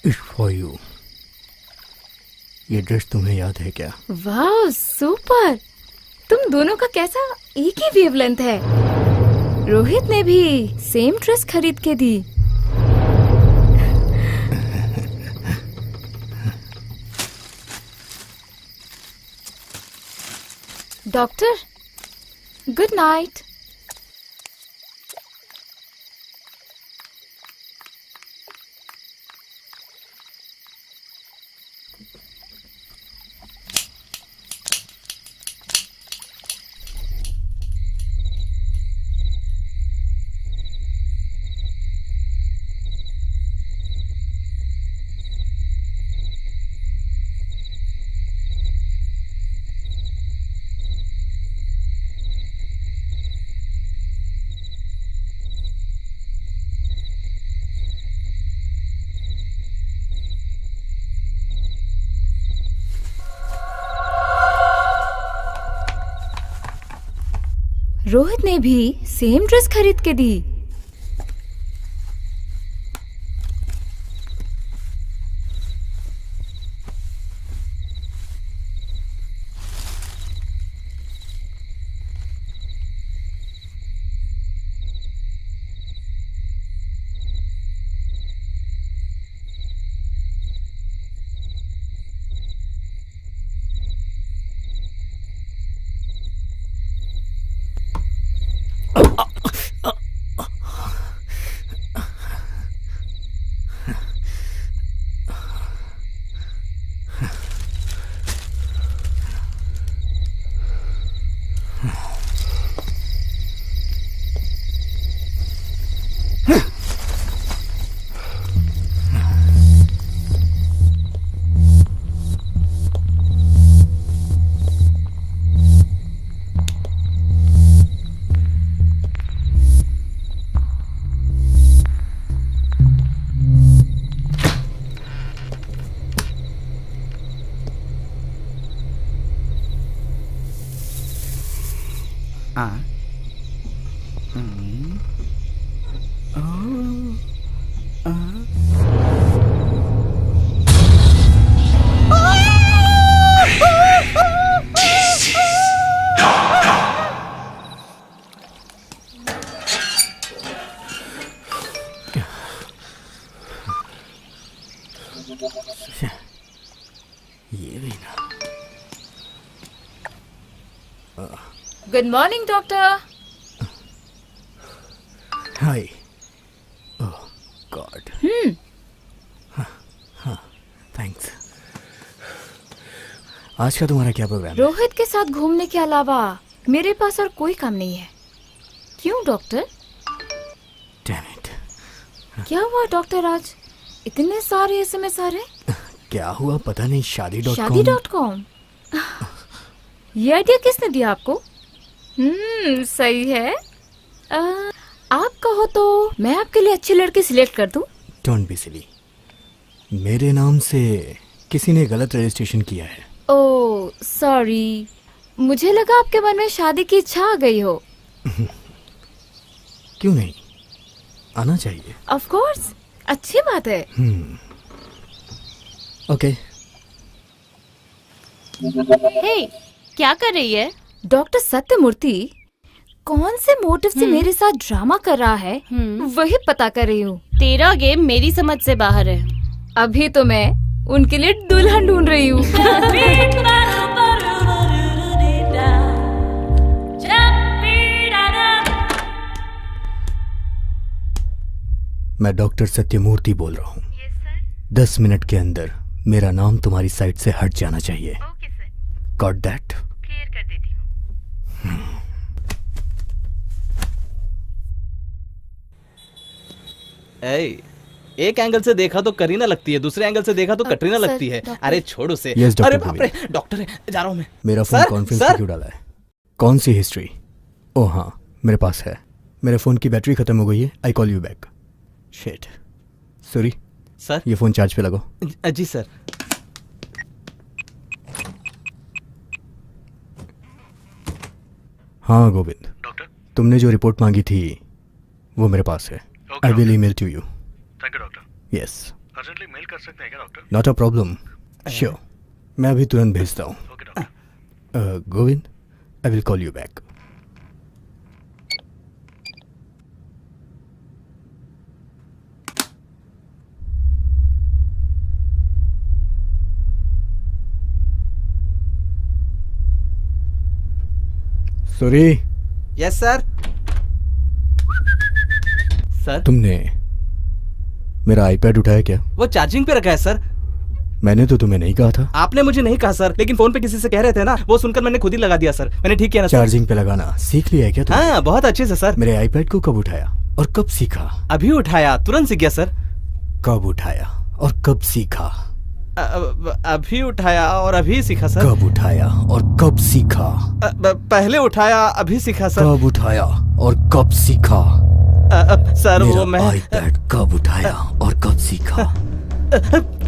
It's for you. ये dress तुम्हें याद है क्या? वाह super, तुम दोनों का कैसा एक ही वेवलेंथ है। रोहित ने भी सेम ड्रेस खरीद के दी। Doctor good night. रोहित ने भी सेम ड्रेस खरीद के दी। ये भी ना। Good morning doctor. Hi. Oh god. हाँ थैंक्स। आज का तुम्हारा क्या प्रोग्राम है? रोहित के साथ घूमने के अलावा मेरे पास और कोई काम नहीं है। क्यों डॉक्टर? Damn it. क्या हुआ डॉक्टर, आज इतने सारे एसएमएस आ रहे? क्या हुआ पता नहीं। शादी.com। ये आइडिया किसने दिया आपको? सही है। आप कहो तो मैं आपके लिए अच्छी लड़की सिलेक्ट कर दूं? Don't be silly. मेरे नाम से किसी ने गलत रजिस्ट्रेशन किया है। ओह सॉरी, मुझे लगा आपके मन में शादी की इच्छा आ गई हो। क्यों नहीं, आना चाहिए। ऑफ कोर्स, अच्छी बात है। ओके। हे, क्या कर रही है? डॉक्टर सत्यमूर्ति कौन से मोटिव से मेरे साथ ड्रामा कर रहा है वही पता कर रही हूँ। तेरा गेम मेरी समझ से बाहर है। अभी तो मैं उनके लिए दुल्हन ढूंढ रही हूँ। मैं डॉक्टर सत्यमूर्ति बोल रहा हूँ। 10 मिनट के अंदर मेरा नाम तुम्हारी साइट से हट जाना चाहिए। Got that? क्लियर कर देती हूँ। एक एंगल से देखा तो करीना लगती है, दूसरे एंगल से देखा तो कटरीना लगती है। अरे छोड़ उसे। Yes, अरे बाप रे, डॉक्टर है, जा रहा हूँ मैं। मेरा फोन कॉन्फ्रेंस पे क्यों डाला है? कौन सी हिस्ट्री? ओह हाँ, मेरे पास है। मेरे फोन की बैटरी खत्म हो गई है। आई call you back. Shit. Sorry sir. ये फोन चार्ज पे लगाओ। जी सर। हाँ गोविंद, डॉक्टर तुमने जो रिपोर्ट मांगी थी वो मेरे पास है। I will email to you. Thank you doctor. Yes. Urgently mail कर सकते हैं क्या doctor? Not a problem. Sure, मैं अभी तुरंत भेजता हूँ। Okay doctor. Govind, I will call you back. Sorry. Yes sir. Sir तुमने मेरा आईपैड उठाया क्या? वो चार्जिंग पे रखा है सर। मैंने तो तुम्हें नहीं कहा था। आपने मुझे नहीं कहा सर, लेकिन फोन पे किसी से कह रहे थे ना, वो सुनकर मैंने खुद ही लगा दिया सर। मैंने ठीक किया ना सर? चार्जिंग पे लगाना सीख लिया है क्या तुमने? हाँ बहुत अच्छे से सर। मेरे आईपैड को कब उठाया और कब सीखा? अभी उठाया, तुरंत सीख गया सर। कब उठाया और कब सीखा? अभी उठाया और अभी सीखा सर। कब उठाया और कब सीखा? पहले उठाया, अभी सीखा सर। कब उठाया और कब सीखा? सर वो मैं आईपैड कब उठाया और कब सीखा?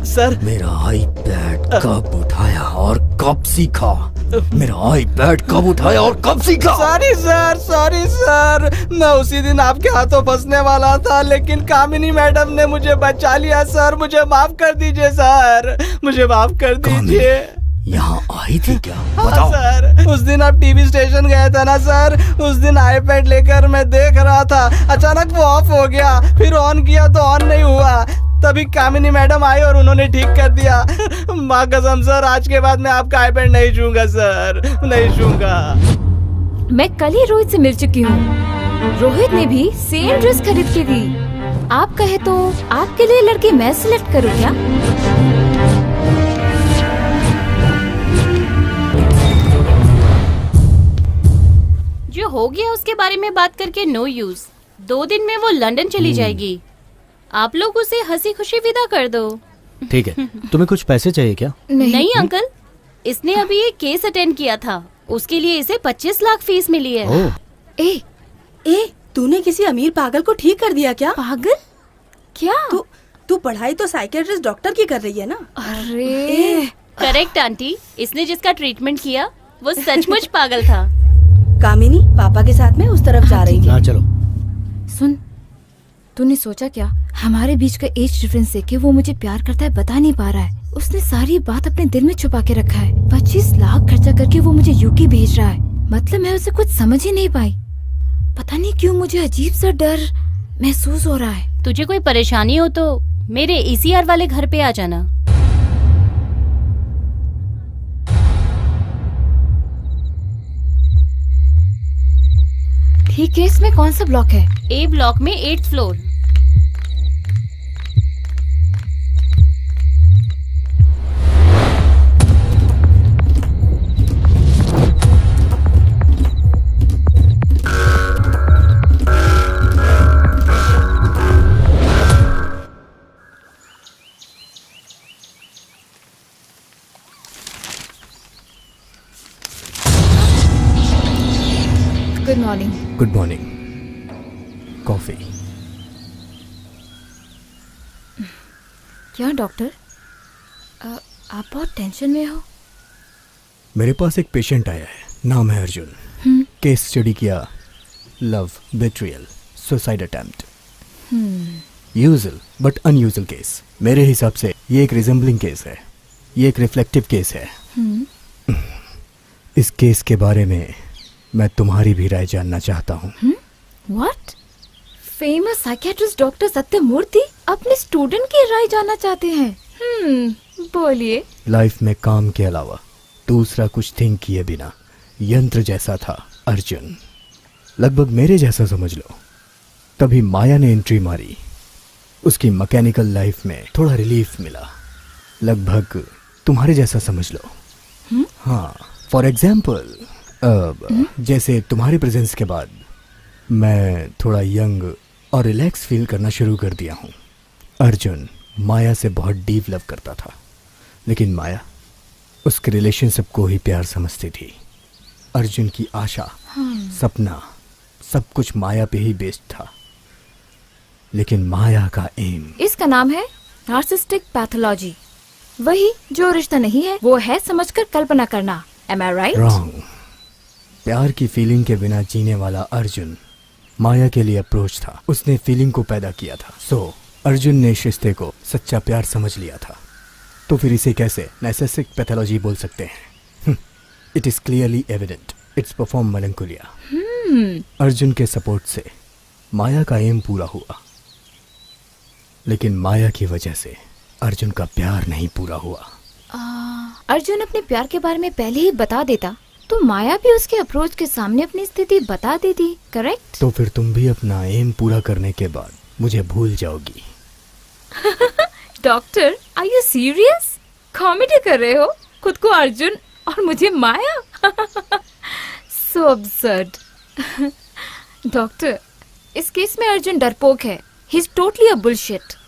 सर मेरा आईपैड कब उठाया और कब सीखा? मेरा आईपैड कब उठाया और कब सीखा? Sorry sir, sorry sir. मैं उसी दिन आपके हाथों फंसने वाला था, लेकिन कामिनी मैडम ने मुझे बचा लिया सर। मुझे माफ कर दीजिए सर, मुझे माफ कर दीजिए। यहाँ आई थी क्या? हाँ सर, उस दिन आप टीवी स्टेशन गए थे ना सर, उस दिन आईपैड लेकर मैं देख रहा था, अचानक वो ऑफ हो गया, फिर ऑन किया तो ऑन नहीं हुआ। तभी कामिनी मैडम आई और उन्होंने ठीक कर दिया। माँ कसम सर, आज के बाद मैं आपका आईपैड नहीं छूंगा सर, नहीं छूंगा। मैं कल ही रोहित से मिल चुकी हूँ। रोहित ने भी सेम ड्रेस खरीद के दी। आप कहे तो आपके लिए लड़की मैं सिलेक्ट करूँ क्या? जो हो गया उसके बारे में बात करके नो यूज। 2 दिन में वो लंदन चली जाएगी। आप लोग उसे हंसी खुशी विदा कर दो। ठीक है। तुम्हें कुछ पैसे चाहिए क्या? नहीं अंकल, इसने अभी एक केस अटेंड किया था, उसके लिए इसे 25 लाख फीस मिली है। ए, तूने किसी अमीर पागल को ठीक कर दिया क्या? पागल? क्या? तू पढ़ाई तो साइकियाट्रिस्ट डॉक्टर की कर रही है ना? अरे करेक्ट आंटी, इसने जिसका ट्रीटमेंट किया वो सचमुच पागल था। कामिनी पापा के साथ में उस तरफ जा रही थी। हाँ चलो। सुन, तूने सोचा क्या हमारे बीच का एज डिफरेंस देख के वो मुझे प्यार करता है बता नहीं पा रहा है। उसने सारी बात अपने दिल में छुपा के रखा है। 25 लाख खर्चा करके वो मुझे यूके भेज रहा है। मतलब मैं उसे कुछ समझ ही नहीं पाई। पता नहीं क्यों मुझे अजीब सा डर महसूस हो रहा है। तुझे कोई परेशानी हो तो मेरे ECR वाले घर पे आ जाना। ठीक है, इसमें कौन सा ब्लॉक है? A ब्लॉक में 8th floor. Good morning. Good morning. Coffee. क्या डॉक्टर, आप बहुत टेंशन में हो? मेरे पास एक पेशेंट आया है, नाम है अर्जुन। केस स्टडी किया, love, betrayal, suicide attempt. Usual but unusual case. मेरे हिसाब से ये एक रिजेंबलिंग केस है, ये एक रिफ्लेक्टिव केस है। इस केस के बारे में मैं तुम्हारी भी राय जानना चाहता हूँ। What? Famous psychiatrist doctor Sathyamurthy अपने स्टूडेंट की राय जानना चाहते हैं। बोलिए। लाइफ में काम के अलावा दूसरा कुछ थिंक किए बिना यंत्र जैसा था अर्जुन, लगभग मेरे जैसा समझ लो। तभी माया ने एंट्री मारी, उसकी मैकेनिकल लाइफ में थोड़ा रिलीफ मिला, लगभग तुम्हारे जैसा समझ लो। हाँ, फॉर एग्जाम्पल जैसे तुम्हारे प्रेजेंस के बाद मैं थोड़ा यंग और रिलैक्स फील करना शुरू कर दिया हूँ। अर्जुन माया से बहुत डीप लव करता था, लेकिन माया उसके रिलेशनशिप को ही प्यार समझती थी। अर्जुन की आशा, सपना, सब कुछ माया पे ही बेस्ड था, लेकिन माया का एम। इसका नाम है नार्सिसिस्टिक पैथोलॉजी। वही जो रिश्ता नहीं है वो है समझकर कल्पना करना। Am I right? रॉन्ग। प्यार की फीलिंग के बिना जीने वाला अर्जुन माया के लिए अप्रोच था। उसने फीलिंग को पैदा किया था। अर्जुन ने इस रिश्ते को सच्चा प्यार समझ लिया था। तो फिर इसे कैसे नार्सिसिस्टिक पैथोलॉजी बोल सकते हैं? It is clearly evident it's perform melancholia. Arjun के सपोर्ट से माया का एम पूरा हुआ, लेकिन माया की वजह से अर्जुन का प्यार नहीं पूरा हुआ। अर्जुन अपने प्यार के बारे में पहले ही बता देता तो माया भी उसके अप्रोच के सामने अपनी स्थिति बता देती, करेक्ट? तो फिर तुम भी अपना एम पूरा करने के बाद मुझे भूल जाओगी। Doctor, are you serious? Comedy कर रहे हो? खुद को अर्जुन और मुझे माया? So absurd. डॉक्टर, इस केस में अर्जुन डरपोक है। He is totally a bullshit.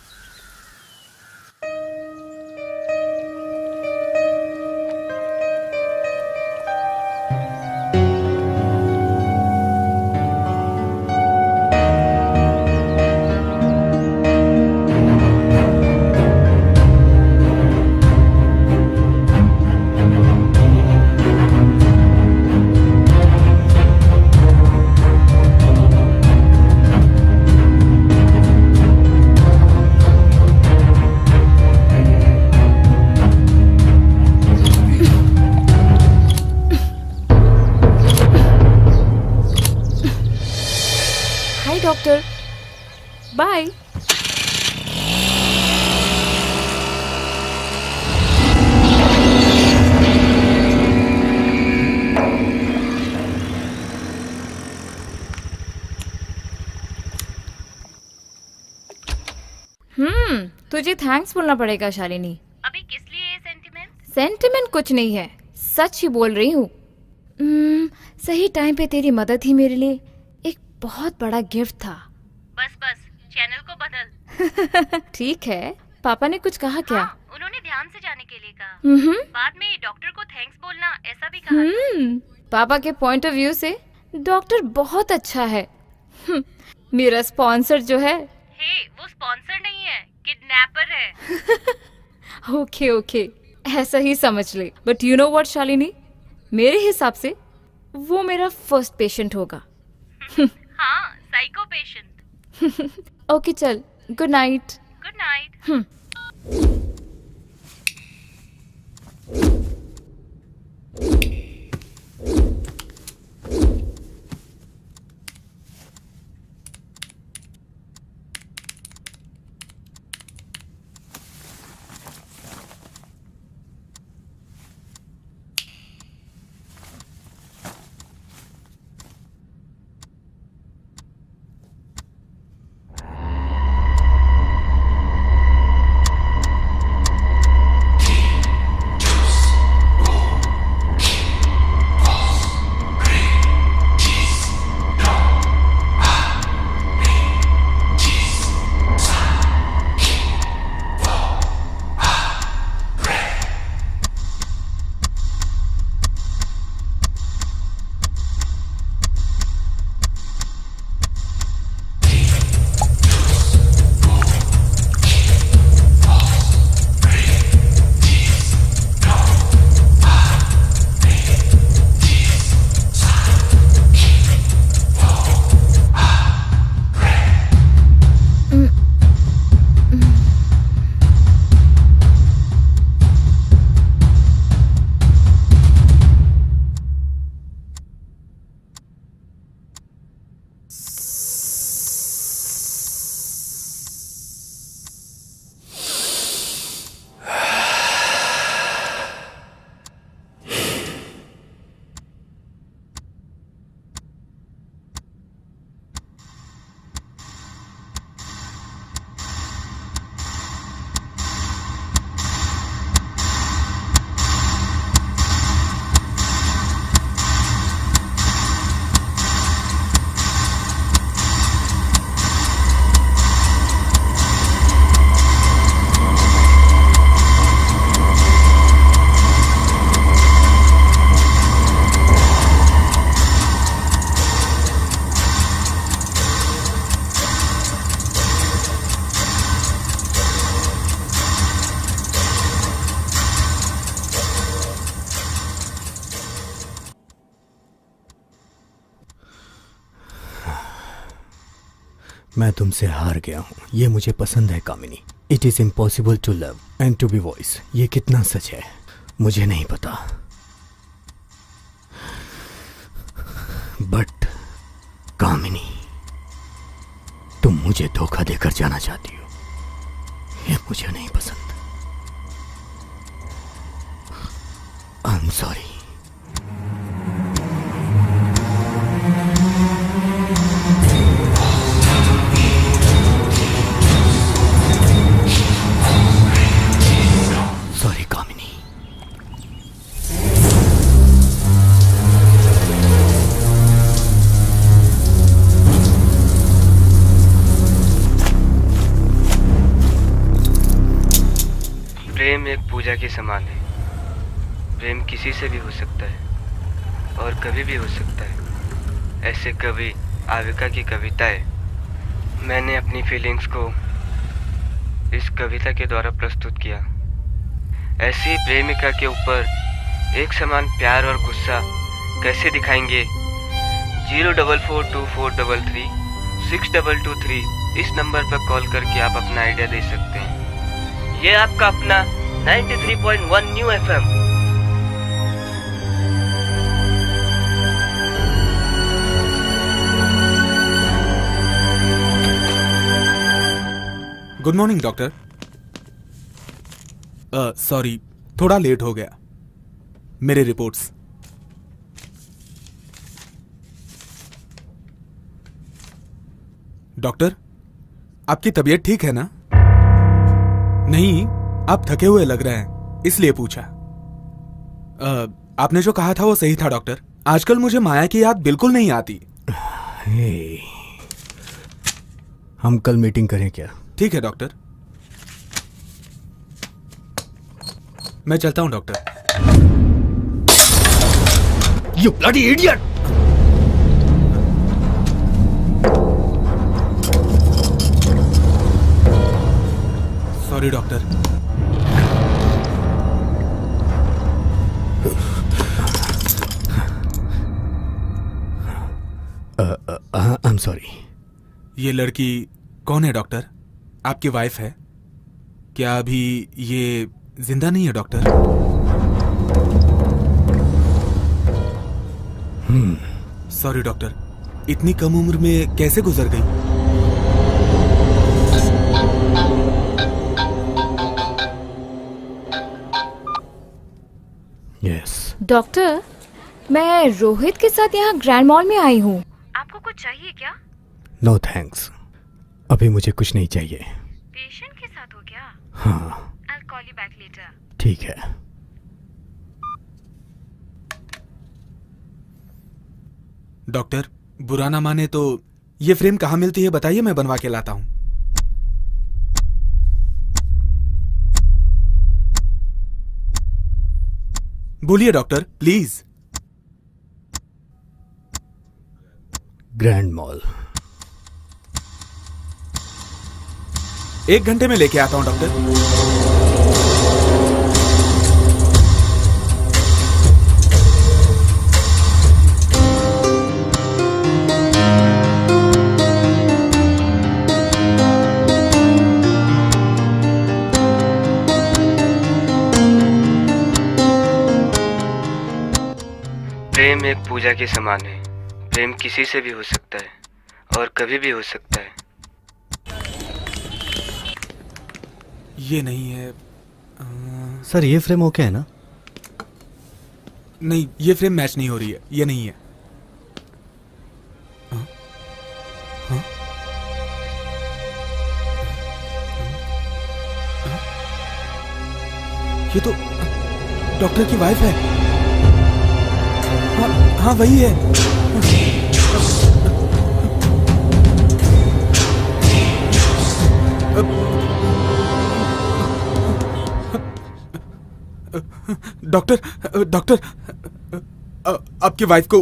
Doctor, bye. तुझे थैंक्स बोलना पड़ेगा शालिनी। अभी किस लिए ये सेंटिमेंट? सेंटिमेंट कुछ नहीं है, सच ही बोल रही हूँ। सही टाइम पे तेरी मदद ही मेरे लिए एक बहुत बड़ा गिफ्ट था। बस चैनल को बदल। ठीक है, पापा ने कुछ कहा क्या? उन्होंने ध्यान से जाने के लिए कहा। बाद में डॉक्टर को थैंक्स बोलना ऐसा भी कहा। पापा के पॉइंट ऑफ व्यू से डॉक्टर बहुत अच्छा है। मेरा स्पॉन्सर जो है, वो स्पॉन्सर नहीं है, किडनैपर है। ओके, ऐसा ही समझ ले। But you know what Shalini, मेरे हिसाब से वो मेरा फर्स्ट पेशेंट होगा। हाँ, साइको पेशेंट। ओके चल, गुड नाइट। Good night. मैं तुमसे हार गया हूँ, ये मुझे पसंद है Kamini. It is impossible to love and to be wise. ये कितना सच है मुझे नहीं पता, बट कामिनी तुम मुझे धोखा देकर जाना चाहती हो, ये मुझे नहीं पसंद। I am sorry. सॉरी कामिनी। प्रेम एक पूजा के समान है। प्रेम किसी से भी हो सकता है और कभी भी हो सकता है। ऐसे कवि आविका की कविताएं मैंने अपनी फीलिंग्स को इस कविता के द्वारा प्रस्तुत किया। ऐसी प्रेमिका के ऊपर एक समान प्यार और गुस्सा कैसे दिखाएंगे? 04424336223 इस नंबर पर कॉल करके आप अपना आइडिया दे सकते हैं। ये आपका अपना 93.1 new FM। Good morning doctor. Sorry, थोड़ा लेट हो गया। मेरे रिपोर्ट्स। डॉक्टर, आपकी तबीयत ठीक है ना? नहीं, आप थके हुए लग रहे हैं, इसलिए पूछा। आपने जो कहा था वो सही था डॉक्टर। आजकल मुझे माया की याद बिल्कुल नहीं आती। हम कल मीटिंग करें क्या? ठीक है डॉक्टर। मैं चलता हूं doctor. You bloody idiot! Sorry doctor. Sorry. ये लड़की कौन है डॉक्टर? आपकी वाइफ है क्या? अभी ये जिंदा नहीं है डॉक्टर? सॉरी डॉक्टर, इतनी कम उम्र में कैसे गुजर गई? यस। डॉक्टर, मैं रोहित के साथ यहाँ ग्रैंड मॉल में आई हूँ। आपको कुछ चाहिए क्या? नो थैंक्स, अभी मुझे कुछ नहीं चाहिए। पेशेंट के साथ हो क्या? हाँ। I'll call you back later. ठीक है। डॉक्टर, बुरा ना माने तो ये फ्रेम कहाँ मिलती है बताइए, मैं बनवा के लाता हूँ। बोलिए डॉक्टर, प्लीज। Grand mall. 1 घंटे में लेके आता हूँ डॉक्टर। प्रेम एक पूजा के समान है। प्रेम किसी से भी हो सकता है और कभी भी हो सकता है। ये नहीं है। सर ये फ्रेम ओके है ना? नहीं, ये फ्रेम मैच नहीं हो रही है, ये नहीं है। ये तो डॉक्टर की वाइफ है। हाँ वही है। डॉक्टर, आपकी वाइफ को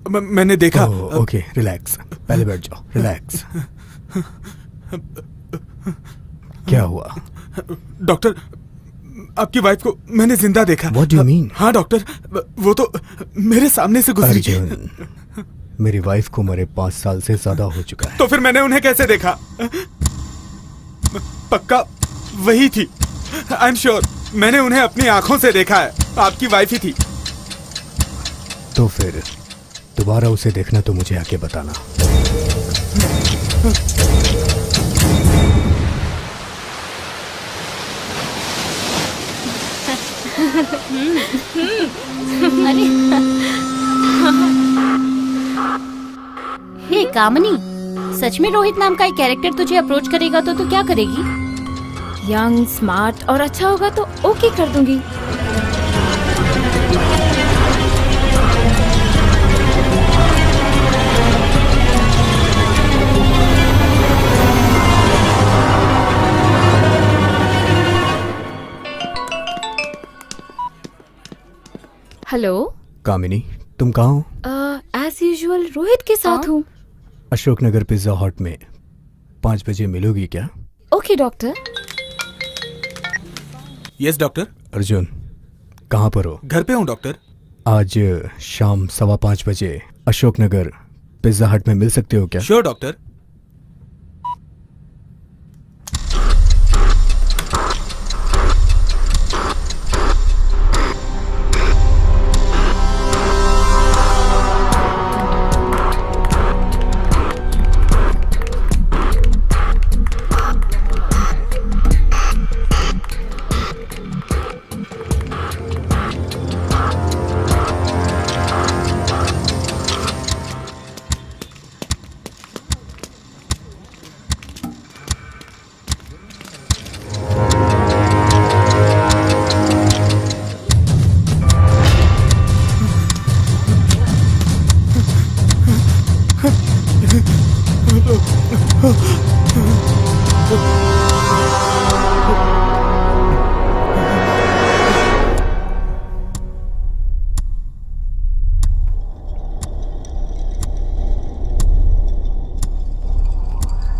मैंने देखा। ओके, रिलैक्स, पहले बैठ जाओ, रिलैक्स। क्या हुआ? डॉक्टर, आपकी वाइफ को मैंने जिंदा देखा। What do you mean? हाँ डॉक्टर, वो तो मेरे सामने से गुजरी। अर्जुन, मेरी वाइफ को मरे 5 साल से ज्यादा हो चुका है। तो फिर मैंने उन्हें कैसे देखा? पक्का वही थी। आई एम श्योर, मैंने उन्हें अपनी आंखों से देखा है। आपकी वाइफ ही थी। तो फिर दोबारा उसे देखना तो मुझे आके बताना। अरे हे कामनी, सच में रोहित नाम का एक कैरेक्टर तुझे अप्रोच करेगा तो तू क्या करेगी? यंग, स्मार्ट और अच्छा होगा तो ओके कर दूंगी। हेलो कामिनी, तुम कहाँ हो? एज यूजुअल रोहित के साथ हूँ। अशोकनगर पिज्जा हॉट में 5 बजे मिलोगी क्या? Okay doctor. Yes doctor. Arjun, कहाँ पर हो? घर पे हूँ डॉक्टर। आज शाम 5:15 बजे अशोकनगर पिज्जा हट में मिल सकते हो क्या? Sure doctor.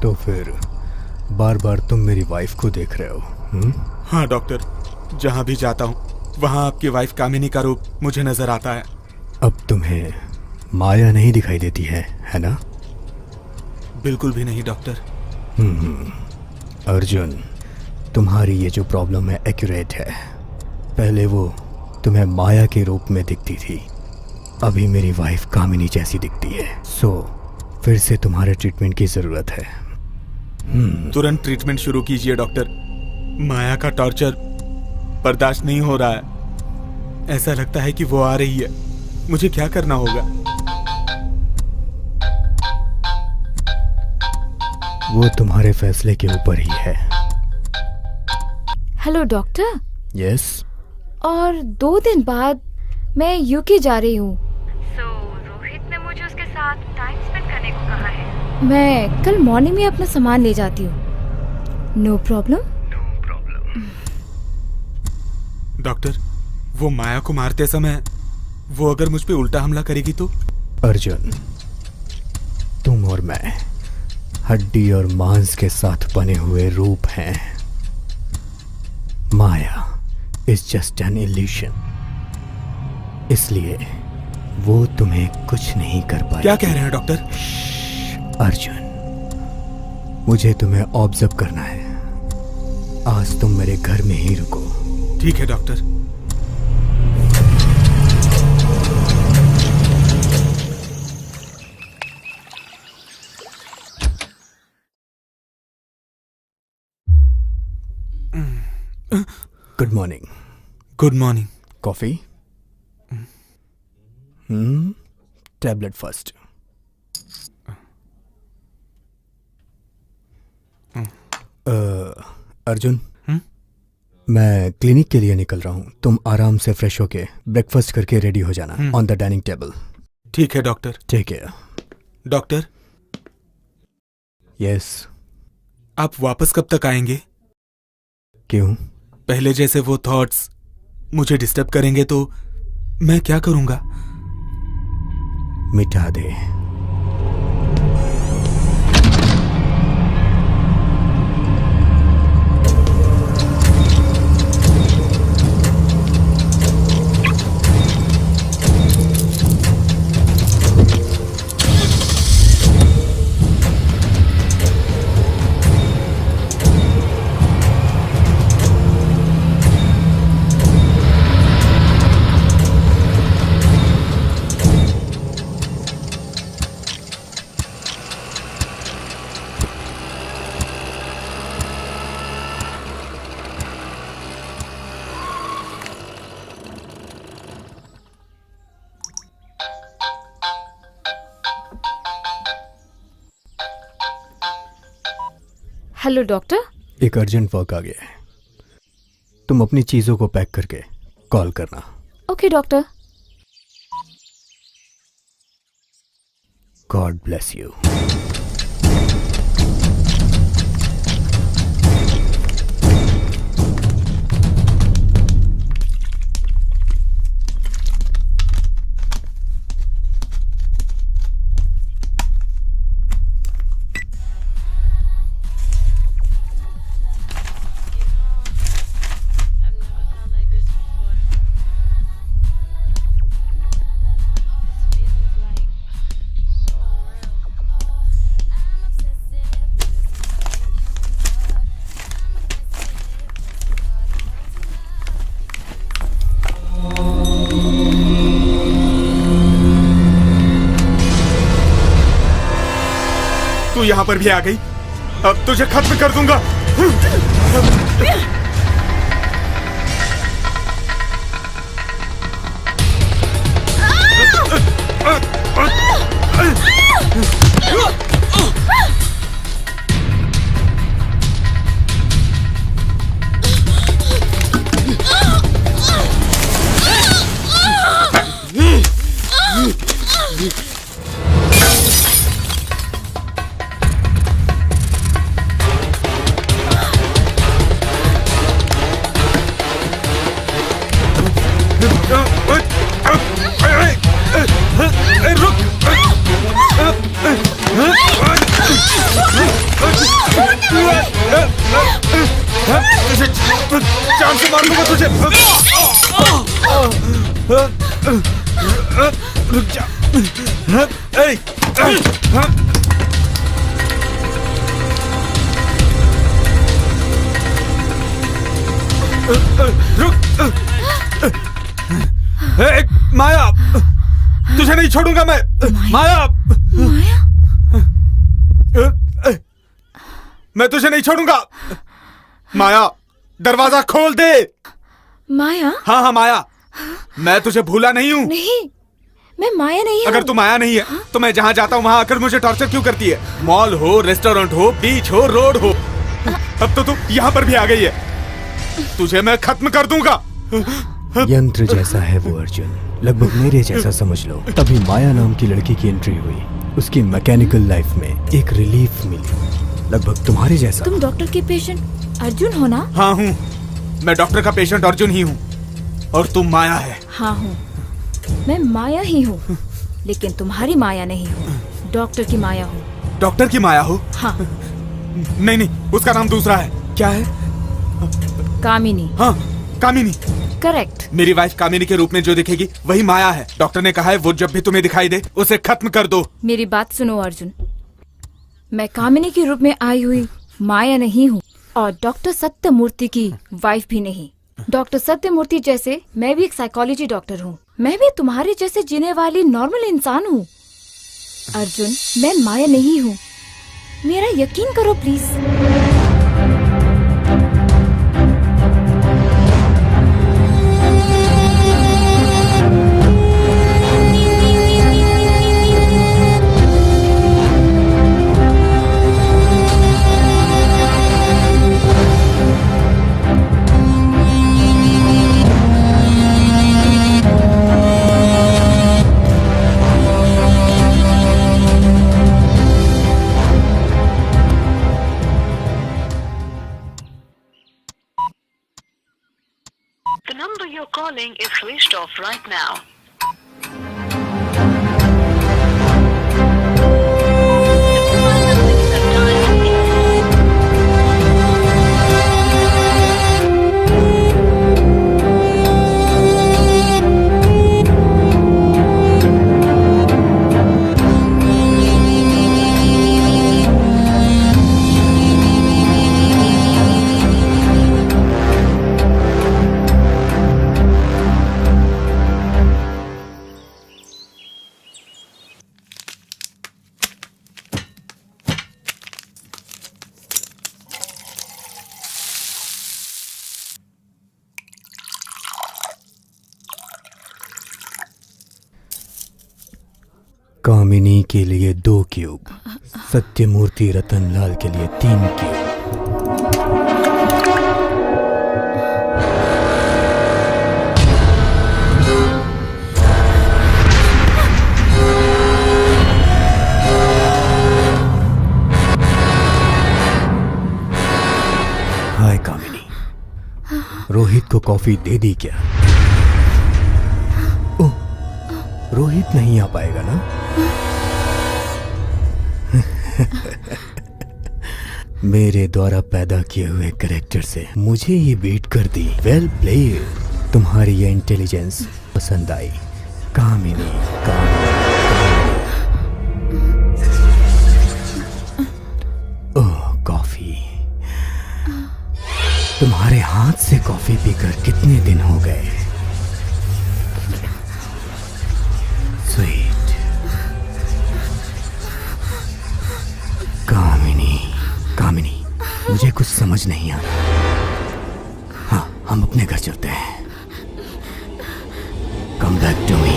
तो फिर बार बार तुम मेरी वाइफ को देख रहे हो? हाँ डॉक्टर, जहाँ भी जाता हूँ वहाँ आपकी वाइफ कामिनी का रूप मुझे नजर आता है। अब तुम्हें माया नहीं दिखाई देती है ना? बिल्कुल भी नहीं डॉक्टर। अर्जुन, तुम्हारी ये जो प्रॉब्लम है एक्यूरेट है। पहले वो तुम्हें माया के रूप में दिखती थी, अभी मेरी वाइफ कामिनी जैसी दिखती है। सो फिर से तुम्हारे ट्रीटमेंट की जरूरत है। तुरंत ट्रीटमेंट शुरू कीजिए डॉक्टर। माया का टॉर्चर बर्दाश्त नहीं हो रहा है। ऐसा लगता है कि वो आ रही है। मुझे क्या करना होगा? वो तुम्हारे फैसले के ऊपर ही है। Hello doctor. यस। और 2 दिन बाद मैं यूके जा रही हूँ। रोहित ने मुझे उसके साथ टाइम स्पेंड करने को कहा है। मैं कल मॉर्निंग में अपना सामान ले जाती हूँ। No problem. डॉक्टर, वो माया को मारते समय वो अगर मुझ पे उल्टा हमला करेगी तो? अर्जुन, तुम और मैं हड्डी और मांस के साथ बने हुए रूप हैं। माया इज जस्ट एन इल्यूशन, इसलिए वो तुम्हें कुछ नहीं कर पाएगी। क्या कह रहे हैं डॉक्टर? अर्जुन, मुझे तुम्हें ऑब्जर्व करना है। आज तुम मेरे घर में ही रुको। ठीक है doctor. Good morning. Good morning. Coffee? Tablet first. Arjun, मैं क्लिनिक के लिए निकल रहा हूँ। तुम आराम से फ्रेश होके ब्रेकफास्ट करके रेडी हो जाना ऑन द डाइनिंग टेबल। ठीक है डॉक्टर। ठीक है। डॉक्टर। यस। आप वापस कब तक आएंगे? क्यों? पहले जैसे वो थॉट्स मुझे डिस्टर्ब करेंगे तो मैं क्या करूंगा? मिटा दे। Hello doctor. एक अर्जेंट वर्क आ गया है, तुम अपनी चीजों को पैक करके कॉल करना। Okay doctor. God bless you. तू यहाँ पर भी आ गई, अब तुझे खत्म कर दूंगा। जान से मार दूंगा तुझे। रुक जा। माया, तुझे नहीं छोड़ूंगा मैं। माया, मैं तुझे नहीं छोड़ूंगा। माया, दरवाजा खोल दे। माया? हाँ हाँ माया, मैं तुझे भूला नहीं हूँ। नहीं, मैं माया नहीं हूँ। अगर तू माया नहीं है तो मैं जहाँ जाता हूँ वहाँ आकर मुझे टॉर्चर क्यों करती है? मॉल हो, रेस्टोरेंट हो, बीच हो, रोड हो, अब तो तू यहाँ पर भी आ गई है। तुझे मैं खत्म कर दूंगा। यंत्र जैसा है वो अर्जुन, लगभग मेरे जैसा समझ लो। तभी माया नाम की लड़की की एंट्री हुई। उसकी मैकेनिकल लाइफ में एक रिलीफ मिली, लगभग तुम्हारे जैसा। तुम डॉक्टर के पेशेंट अर्जुन हो ना? हाँ हूँ, मैं डॉक्टर का पेशेंट अर्जुन ही हूँ। और तुम माया है। हाँ हूँ, मैं माया ही हूँ, लेकिन तुम्हारी माया नहीं हूँ, डॉक्टर की माया हूँ। डॉक्टर की माया हो? हाँ। नहीं नहीं, उसका नाम दूसरा है। क्या है? कामिनी। हाँ, कामिनी। करेक्ट। मेरी वाइफ कामिनी के रूप में जो दिखेगी वही माया है। डॉक्टर ने कहा है वो जब भी तुम्हें दिखाई दे उसे खत्म कर दो। मेरी बात सुनो अर्जुन, मैं कामिनी के रूप में आई हुई माया नहीं हूँ और डॉक्टर सत्यमूर्ति की वाइफ भी नहीं। डॉक्टर सत्यमूर्ति जैसे मैं भी एक साइकोलॉजी डॉक्टर हूँ। मैं भी तुम्हारे जैसे जीने वाली नॉर्मल इंसान हूँ। अर्जुन, मैं माया नहीं हूँ, मेरा यकीन करो please. The number you're calling is switched off right now. कामिनी के लिए 2 क्यूब, सत्यमूर्ति रतनलाल के लिए 3 क्यूब। हाय कामिनी, रोहित को कॉफी दे दी क्या? ओह, रोहित नहीं आ पाएगा ना? मेरे द्वारा पैदा किए हुए कैरेक्टर से मुझे ये बीट कर दी। Well played. तुम्हारी ये इंटेलिजेंस पसंद आई कामिनी। ओह कॉफी, तुम्हारे हाथ से कॉफी पीकर कितने दिन हो गए? स्वीट कामिनी, मुझे कुछ समझ नहीं आ रहा। हाँ, हम अपने घर चलते हैं। Come back to me.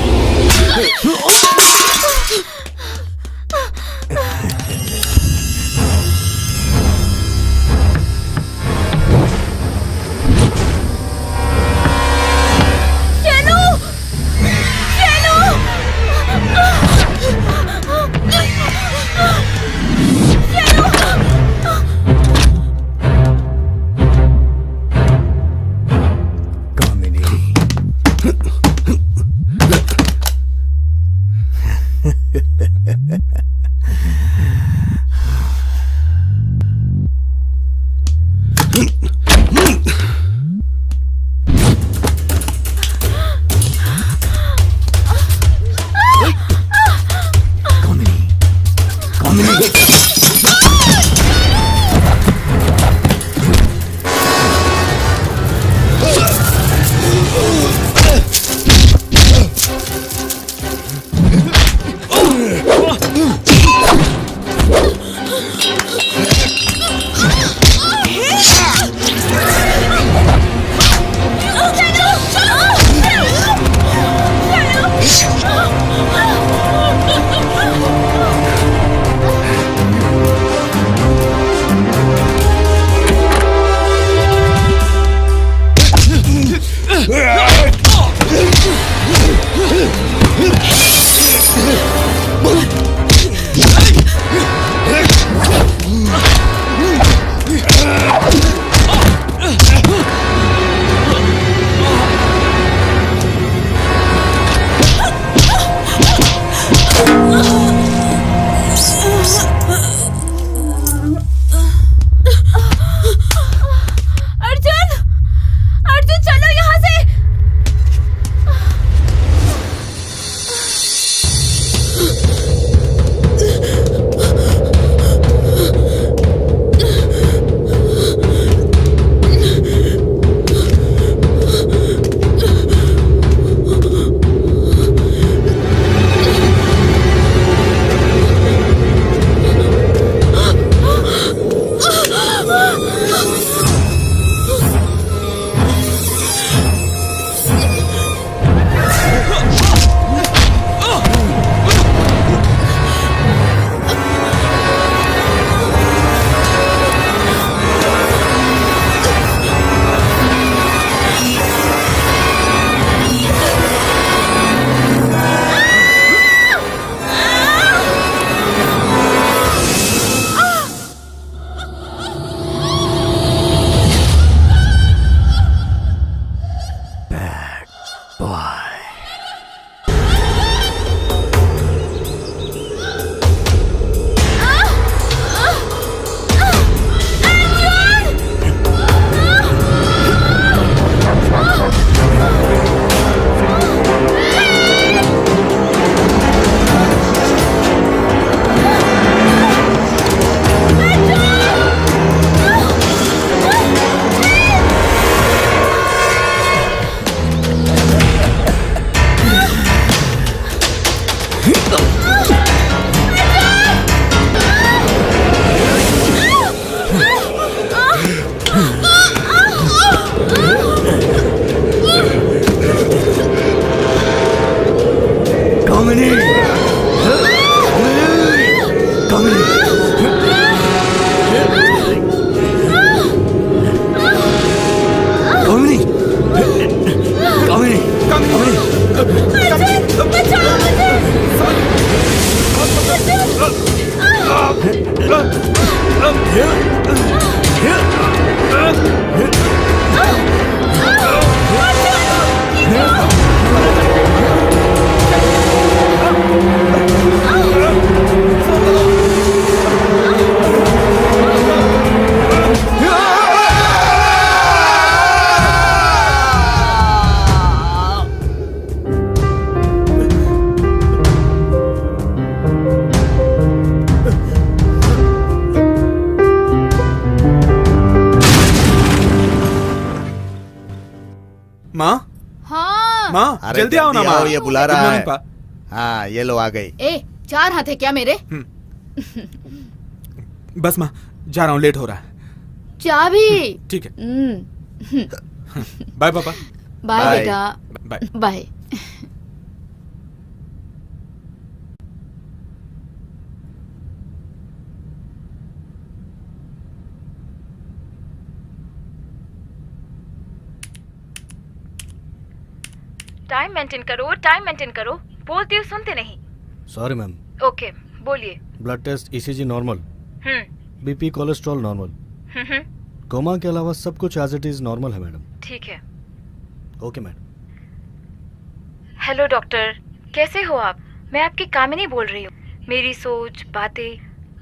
माँ हाँ माँ अरे जल्दी आओ ना जल्दी माँ आओ, ये बुला रहा Good है। morning, पा। हाँ ये लो आ गई। ए 4 हाथ है क्या मेरे? बस माँ जा रहा हूँ, लेट हो रहा है। चाबी। ठीक है, हम्म। बाय पापा। बाय बेटा। Bye bye. टाइम मेंटेन करो, टाइम मेंटेन करो। बोलती हूँ सुनते नहीं। Sorry ma'am. ओके बोलिए। Blood test ECG normal, BP cholesterol normal, coma के अलावा सब कुछ एज इट इज नॉर्मल है मैडम। ठीक है। Okay madam. हेलो डॉक्टर, कैसे हो आप? मैं आपकी कामिनी बोल रही हूँ। मेरी सोच बातें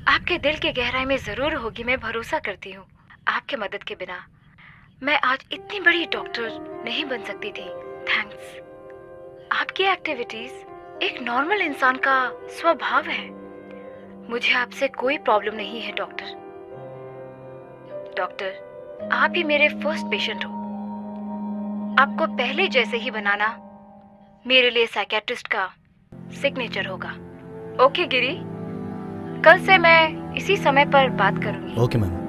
आपके दिल के गहराई में जरूर होगी, मैं भरोसा करती हूँ। आपके मदद के बिना मैं आज इतनी बड़ी डॉक्टर नहीं बन सकती थी। थैंक्स। आपकी एक्टिविटीज एक नॉर्मल इंसान का स्वभाव है। मुझे आपसे कोई प्रॉब्लम नहीं है डॉक्टर। डॉक्टर, आप ही मेरे फर्स्ट पेशेंट हो। आपको पहले जैसे ही बनाना मेरे लिए साइकियाट्रिस्ट का सिग्नेचर होगा। ओके गिरी, कल से मैं इसी समय पर बात करूंगी। Okay ma'am.